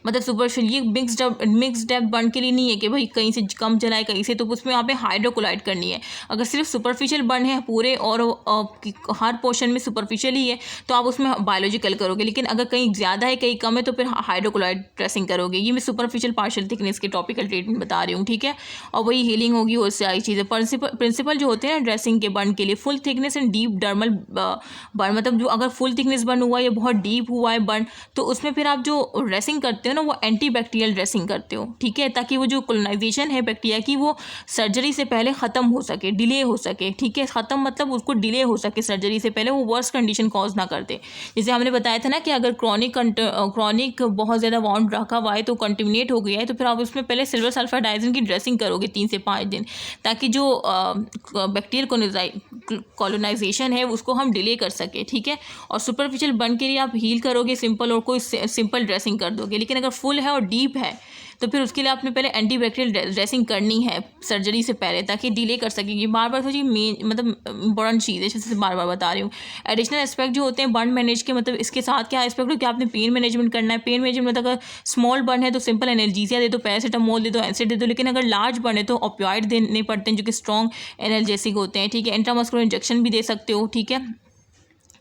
मतलब सुपरफिशियल, ये मिक्स डेप्थ बर्न के लिए नहीं है कि भाई कहीं से कम जलाए कहीं से, तो उसमें यहाँ पे हाइड्रोकोलाइड करनी है। अगर सिर्फ सुपरफिशियल बर्न है पूरे और हर पोर्शन में सुपरफिशियल ही है तो आप उसमें बायोलॉजिकल करोगे, लेकिन अगर कहीं ज़्यादा है कहीं कम है तो फिर हाइड्रोकोलाइड ड्रेसिंग करोगे। ये मैं सुपरफिशियल पार्शियल थिकनेस के टॉपिकल ट्रीटमेंट बता रही हूँ, ठीक है। और वही हीलिंग होगी और सारी चीज़ें। प्रिंसिपल जो होते हैं ना ड्रेसिंग के बर्न के लिए, full thickness and deep dermal burn, मतलब जो अगर फुल थिकनेस बर्न हुआ या बहुत डीप हुआ है बर्न, तो उसमें फिर आप जो ड्रेसिंग करते हो ना वो एंटी बैक्टीरियल ड्रेसिंग करते हो, ठीक है, ताकि वो जो कोलोनाइजेशन है बैक्टीरिया की वो सर्जरी से पहले ख़त्म हो सके, डिले हो सके, ठीक है। ख़त्म मतलब उसको डिले हो सके सर्जरी से पहले, वो वर्स्ट कंडीशन कॉज ना कर दे। जैसे हमने बताया था ना कि अगर क्रॉनिक बहुत ज़्यादा वाउंड रखा हुआ है तो कंटिन्यूट हो गया है तो फिर आप उसमें पहले सिल्वर सल्फर डाइज़िन की ड्रेसिंग करोगे 3 से 5 दिन, ताकि जो बैक्टीरियल कॉलोनाइजेशन है उसको हम डिले कर सके, ठीक है। और सुपरफिशियल बर्न के लिए आप हील करोगे सिंपल और कोई सिंपल ड्रेसिंग कर दोगे, लेकिन अगर फुल है और डीप है तो फिर उसके लिए आपने पहले एंटी बैक्टीरियल ड्रेसिंग करनी है सर्जरी से पहले, ताकि डिले कर सकेगी। बार बार सोचिए मेन मतलब इंपॉर्टेंट चीज़ है, जैसे बार बार बता रही हूँ। एडिशनल एस्पेक्ट जो होते हैं बर्न मैनेज के, मतलब इसके साथ क्या एस्पेक्ट हो कि आपने पेन मैनेजमेंट करना है। पेन मैनेजमेंट अगर स्मॉल बर्न है तो सिंपल एनाल्जेसिया दे दो, पैरासीटामोल दे दो, एसिड दे दो, लेकिन अगर लार्ज बर्न है तो ऑपियोइड देने पड़ते हैं जो कि स्ट्रॉन्ग एनाल्जेसिक होते हैं, ठीक है। इंट्रामस्कुलर इंजेक्शन भी दे सकते हो, ठीक है।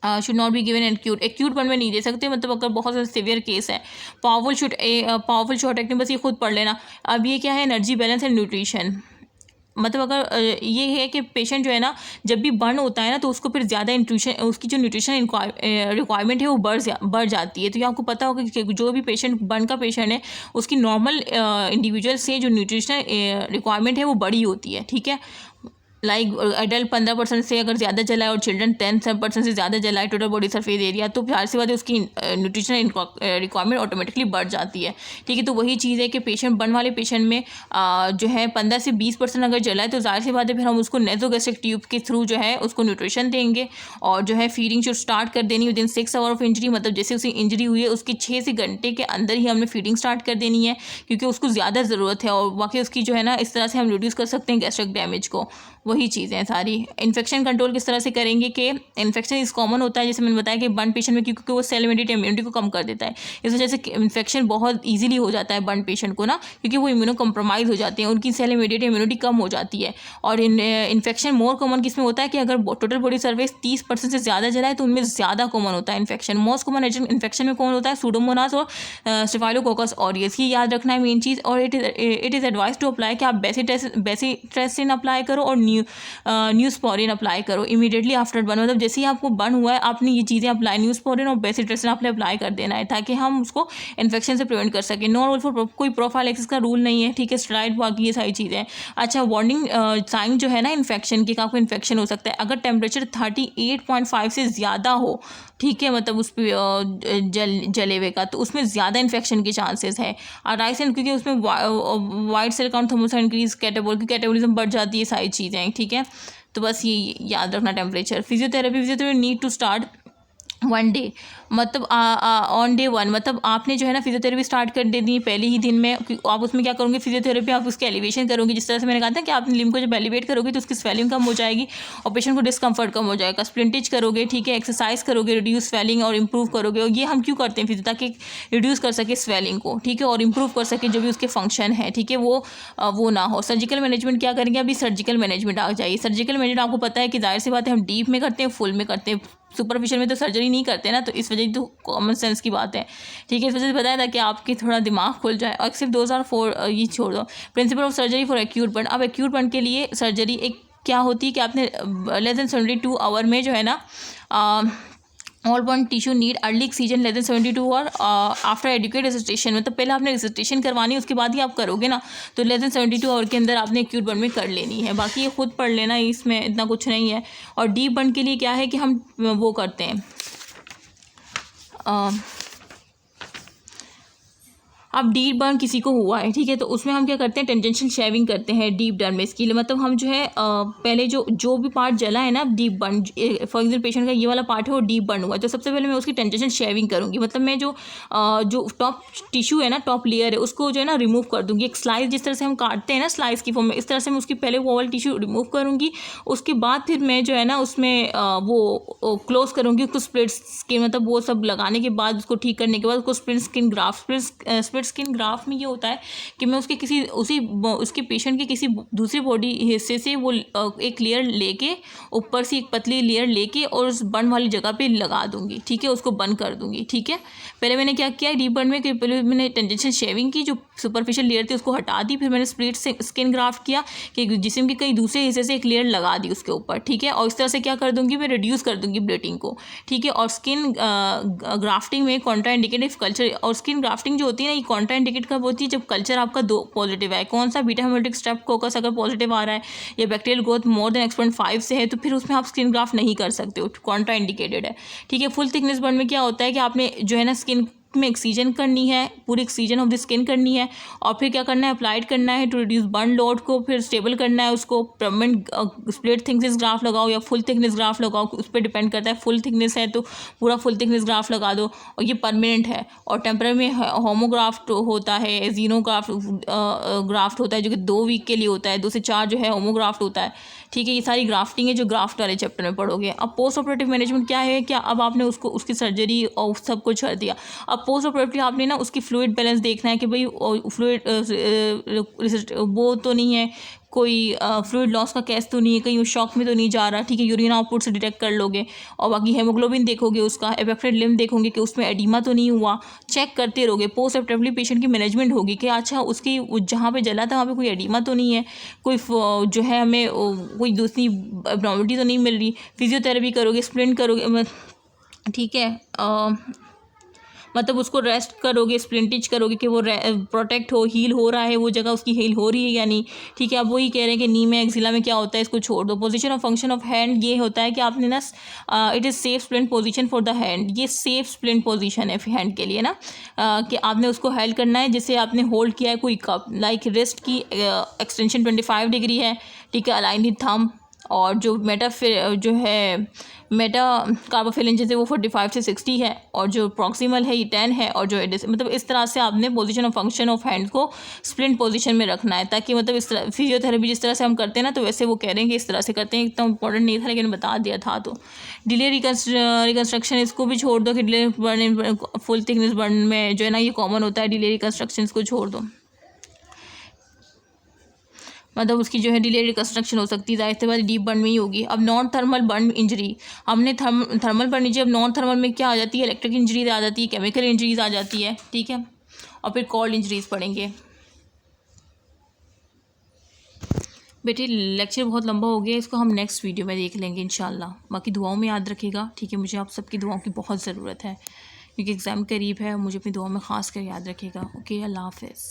Should not be given acute burn में नहीं दे सकते, मतलब अगर बहुत ज़्यादा सीवियर केस है। पावरफुल शॉर्ट एक्टिंग, बस ये खुद पढ़ लेना। अब ये क्या है, एनर्जी बैलेंस एंड न्यूट्रिशन, मतलब अगर ये है कि पेशेंट जो है ना जब भी बर्न होता है ना तो उसको फिर ज़्यादा न्यूट्रिशन, उसकी जो न्यूट्रिशन रिक्वायरमेंट है वो बढ़ जाती है। तो ये आपको पता होगा कि जो भी पेशेंट बर्न का पेशेंट है उसकी नॉर्मल इंडिविजुअल से जो न्यूट्रिशन रिक्वायरमेंट है वो बड़ी होती है, ठीक है। लाइक एडल्ट 15% से अगर ज़्यादा जला है और चिल्ड्रन 10% से ज़्यादा जला है टोटल बॉडी सरफेस एरिया, तो ज़ाहिर सी बात है उसकी न्यूट्रिशन रिक्वायरमेंट ऑटोमेटिकली बढ़ जाती है, ठीक है। तो वही चीज़ है कि पेशेंट बर्न वाले पेशेंट में जो है 15 से 20% अगर जला है तो ज़ाहिर सी बात है फिर हम उसको नेज़ोगैस्ट्रिक ट्यूब के थ्रू जो है उसको न्यूट्रिशन देंगे और जो है फीडिंग जो स्टार्ट कर देनी विदिन 6 आवर ऑफ इंजरी, मतलब जैसे उसे इंजरी हुई है उसकी 6 से घंटे के अंदर ही हमने फीडिंग स्टार्ट कर देनी है, क्योंकि उसको ज़्यादा ज़रूरत है। और बाकी उसकी जो है ना इस तरह से हम रिड्यूस कर सकते हैं गैस्ट्रिक डैमेज को। वही चीज़ें हैं सारी। इन्फेक्शन कंट्रोल किस तरह से करेंगे कि इन्फेक्शन इस कॉमन होता है, जैसे मैंने बताया कि बर्न पेशेंट में, क्योंकि वो सेल इम्यूनिटी इम्यूनिटी को कम कर देता है, इस वजह से इन्फेक्शन बहुत ईजिली हो जाता है बर्न पेशेंट को ना, क्योंकि वो इम्यूनो कम्प्रोमाइज़ हो जाते हैं, उनकी सेल इम्यूनिटी कम हो जाती है। और इन्फेक्शन मोर कॉमन किस में होता है कि अगर टोटल बॉडी सर्फेस 30% से ज़्यादा जला है तो उनमें ज़्यादा कॉमन होता है इन्फेक्शन। मोस्ट कॉमन इन्फेक्शन में कौन होता है, सूडोमोनास और स्टेफाइलोकोकस ऑरियस, ये याद रखना है मेन चीज़। और it is advice to apply कि आप बेसिट्रेसिन अप्लाई करो और न्यूस्पोरिन अप्लाई करो इमीडिएटली आफ्टर बर्न, मतलब जैसे ही आपको बर्न हुआ है आपने ये चीज़ें अप्लाई, न्यूस्पोरिन और बेसिट्रेसिन आपने अप्लाई कर देना है ताकि हम उसको इन्फेक्शन से प्रिवेंट कर सकें। नो रोल फॉर कोई प्रोफाइलैक्सिस का रूल नहीं है, ठीक है। स्टेरॉइड बाकी ये सारी चीज़ें। अच्छा, वार्निंग साइन जो है ना इन्फेक्शन की, आपको इन्फेक्शन हो सकता है अगर टेम्परेचर 38.5 से ज़्यादा हो, ठीक है, मतलब उस पर जले हुए का, तो उसमें ज़्यादा इन्फेक्शन के चांसेस है। राइस एंड क्योंकि उसमें white cell count, thrombocyte increase, catabolism बढ़ जाती है, सारी चीज़ें, ठीक है। तो बस ये याद रखना temperature. Physiotherapy need to start 1 day, मतलब ऑन डे 1, मतलब आपने जो है ना फिजियोथेरेपी स्टार्ट कर देनी है पहले ही दिन में। आप उसमें क्या करोगे, फिजियोथेरेपी आप उसके एलिवेशन करोगे, जिस तरह से मैंने कहा था कि आप लिम्ब को जब एलिवेट करोगे तो उसकी स्वेलिंग कम हो जाएगी और पेशेंट को डिस्कम्फर्ट कम हो जाएगा। स्प्लिंटेज करोगे, ठीक है, एक्सरसाइज करोगे, रिड्यूस स्वेलिंग और इंप्रूव करोगे। और ये हम क्यों करते हैं फिजियो, ताकि रिड्यूस कर सके स्वेलिंग को, ठीक है, और इंप्रूव कर सके जो भी उसके फंक्शन है, ठीक है, वो ना हो। सर्जिकल मैनेजमेंट क्या करेंगे, अभी सर्जिकल मैनेजमेंट आ जाइए। सर्जिकल मैनेजमेंट आपको पता है कि जाहिर सी बात है हम डीप में करते हैं, फुल में करते हैं, सुपरफिशियल में तो सर्जरी नहीं करते ना, तो इस वजह तो कॉमन सेंस की बात है, ठीक है। इस वजह से बताया था कि आपके थोड़ा दिमाग खुल जाए। और सिर्फ 2004 ये छोड़ दो। Principle of surgery for acute burn. अब एक्यूट बर्न के लिए सर्जरी एक क्या होती है कि आपने लेस देन 72 आवर में जो है ना all burn tissue need early excision less than 72 और आफ्टर एडिक्वेट रेसिस्टेशन, मतलब पहले आपने रेसिस्टेशन करवानी है उसके बाद ही आप करोगे ना, तो लेस देन 72 आवर के अंदर आपने एक्यूट बर्न में कर लेनी है। बाकी ये खुद पढ़ लेना, इसमें इतना कुछ नहीं है। और डीप बर्न के लिए क्या है कि हम वो करते हैं, अब डीप बर्न किसी को हुआ है, ठीक है, तो उसमें हम क्या करते हैं, टेंजेंशियल शेविंग करते हैं डीप डर्मिस के लिए। मतलब हम जो है पहले जो भी पार्ट जला है ना deep burn, for example patient का ये वाला पार्ट है वो डीप बर्न हुआ है, तो सबसे पहले मैं उसकी टेंजेंशियल शेविंग करूँगी। मतलब मैं जो टॉप टिश्यू है ना, टॉप लेयर है, उसको जो है ना रिमूव कर दूँगी। एक स्लाइस जिस तरह से हम काटते हैं ना स्लाइस की फॉर्म में, इस तरह से मैं उसकी पहले वो वाला टिश्यू रिमूव करूँगी। उसके बाद फिर मैं जो है ना उसमें वो क्लोज करूँगी उसको स्प्लिट स्किन, मतलब वो सब लगाने के बाद उसको ठीक करने के बाद उसको स्प्लिट स्किन ग्राफ्ट, स्प्लिट फिर स्किन ग्राफ्ट में ये होता है कि मैं उसके पेशेंट के किसी दूसरे बॉडी हिस्से से वो एक लेयर लेके, ऊपर से एक पतली लेयर लेके और उस बर्न वाली जगह पे लगा दूंगी, ठीक है, उसको बर्न कर दूंगी, ठीक है। पहले मैंने क्या किया डीप बर्न में कि पहले मैंने टेंजेंशियल शेविंग की, जो सुपरफिशियल लेयर थी उसको हटा दी, फिर मैंने स्प्लिट से स्किन ग्राफ्ट किया कि जिस्म के कहीं दूसरे हिस्से से एक लेयर लगा दी उसके ऊपर, ठीक है। और इस तरह से क्या कर दूंगी, मैं रिड्यूस कर दूंगी ब्लीडिंग को, ठीक है। और स्किन ग्राफ्टिंग में कॉन्ट्राइंडिकेटिव कल्चर, और स्किन ग्राफ्टिंग जो होती है ना, ये कॉन्ट्राइंडिकेट कब होती है, जब कल्चर आपका 2 पॉजिटिव है। कौन सा, बीटा हेमोलिटिक स्ट्रेप्टोकोकस अगर पॉजिटिव आ रहा है या bacterial growth more than x.5 से है, तो फिर उसमें आप स्किन ग्राफ्ट नहीं कर सकते हो, कॉन्ट्राइंडिकेटेड है, ठीक है। फुल थिकनेस बर्न में क्या होता है कि आपने जो है ना स्किन में एक्सीजन करनी है, पूरी एक्सीजन ऑफ द स्किन करनी है, और फिर क्या करना है, अप्लाइड करना है टू रिड्यूस बर्न लोड को, फिर स्टेबल करना है उसको। परमानेंट स्प्लिट थिकनेस ग्राफ लगाओ या फुल थिकनेस ग्राफ लगाओ, उस पर डिपेंड करता है। फुल थिकनेस है तो पूरा फुल थिकनेस ग्राफ लगा दो, और ये परमानेंट है। और टेम्पररी में होमोग्राफ्ट होता है, जीनोग्राफ्ट ग्राफ्ट होता है जो कि 2 वीक के लिए होता है, 2 से 4 जो है होमोग्राफ्ट होता है, ठीक है। ये सारी ग्राफ्टिंग है जो ग्राफ्ट वाले चैप्टर में पढ़ोगे। अब पोस्ट ऑपरेटिव मैनेजमेंट क्या है, क्या अब आपने उसकी सर्जरी और सब कुछ कर दिया, अब पोस्ट ऑपरेटिव आपने ना उसकी फ्लूइड बैलेंस देखना है कि भाई फ्लूइड वो तो नहीं है, कोई फ्लूइड लॉस का केस तो नहीं है, कहीं उस शॉक में तो नहीं जा रहा, ठीक है। यूरिन आउटपुट से डिटेक्ट कर लोगे, और बाकी हेमोग्लोबिन देखोगे, उसका अफेक्टेड लिम्ब देखोगे कि उसमें एडिमा तो नहीं हुआ, चेक करते रहोगे। पोस्ट ऑपरेटिवली पेशेंट की मैनेजमेंट होगी कि अच्छा उसकी जहाँ पे जला था वहाँ पे कोई एडिमा तो नहीं है, कोई जो है हमें कोई दूसरी एब्नॉर्मलिटी तो नहीं मिल रही। फिजियोथेरेपी करोगे, स्प्लिंट करोगे, ठीक है, मतलब उसको रेस्ट करोगे, स्प्लिंटिज करोगे कि वो प्रोटेक्ट हो, हील हो रहा है, वो जगह उसकी हील हो रही है या नहीं, ठीक है। अब वही कह रहे हैं कि नी में एक्जिला में क्या होता है, इसको छोड़ दो। Position of function of hand ये होता है कि आपने ना it is safe splint position for the hand, ये सेफ स्प्लिंट पोजीशन है हैंड के लिए ना, कि आपने उसको हेल्ड करना है जैसे आपने होल्ड किया है कोई कप, लाइक रिस्ट की एक्सटेंशन 25 डिग्री है, ठीक है, अलाइन विद थंब। और जो जो है मेटा कार्बोफिलेंजेस है वो 45 से 60 है, और जो प्रॉक्सिमल है ये 10 है, और जो मतलब इस तरह से आपने position of function of hand को स्प्लिंट पोजीशन में रखना है, ताकि मतलब इस तरह फिजियोथेरेपी जिस तरह से हम करते हैं ना, तो वैसे वो कह रहे हैं कि इस तरह से करते हैं। इतना इंपॉर्टेंट नहीं था लेकिन बता दिया था। तो डिले रिकन्स्ट्रक्शन इसको भी छोड़ दो कि delay burn full thickness burn में जो है ना ये कॉमन होता है, डिले रिकन्स्ट्रक्शन को छोड़ दो, मतलब उसकी जो है डिले रिकन्स्ट्रक्शन हो सकती है, जाहिर सी बात डीप बर्न में ही होगी। अब नॉन थर्मल बर्न इंजरी, हमने थर्मल बर्न इंजरी, अब नॉन थर्मल में क्या आ जाती है, इलेक्ट्रिक इंजरीज आ जाती है, केमिकल इंजरीज आ जाती है, ठीक है। और फिर कोल्ड इंजरीज पढ़ेंगे। बेटे लेक्चर बहुत लंबा हो गया, इसको हम नेक्स्ट वीडियो में देख लेंगे इंशाल्लाह। बाकी दुआओं में याद रखिएगा, ठीक है। मुझे आप सबकी दुआओं की बहुत ज़रूरत है क्योंकि एग्ज़ाम करीब है, मुझे अपनी दुआओं में ख़ास कर याद रखिएगा। ओके, अल्लाह हाफ़िज़।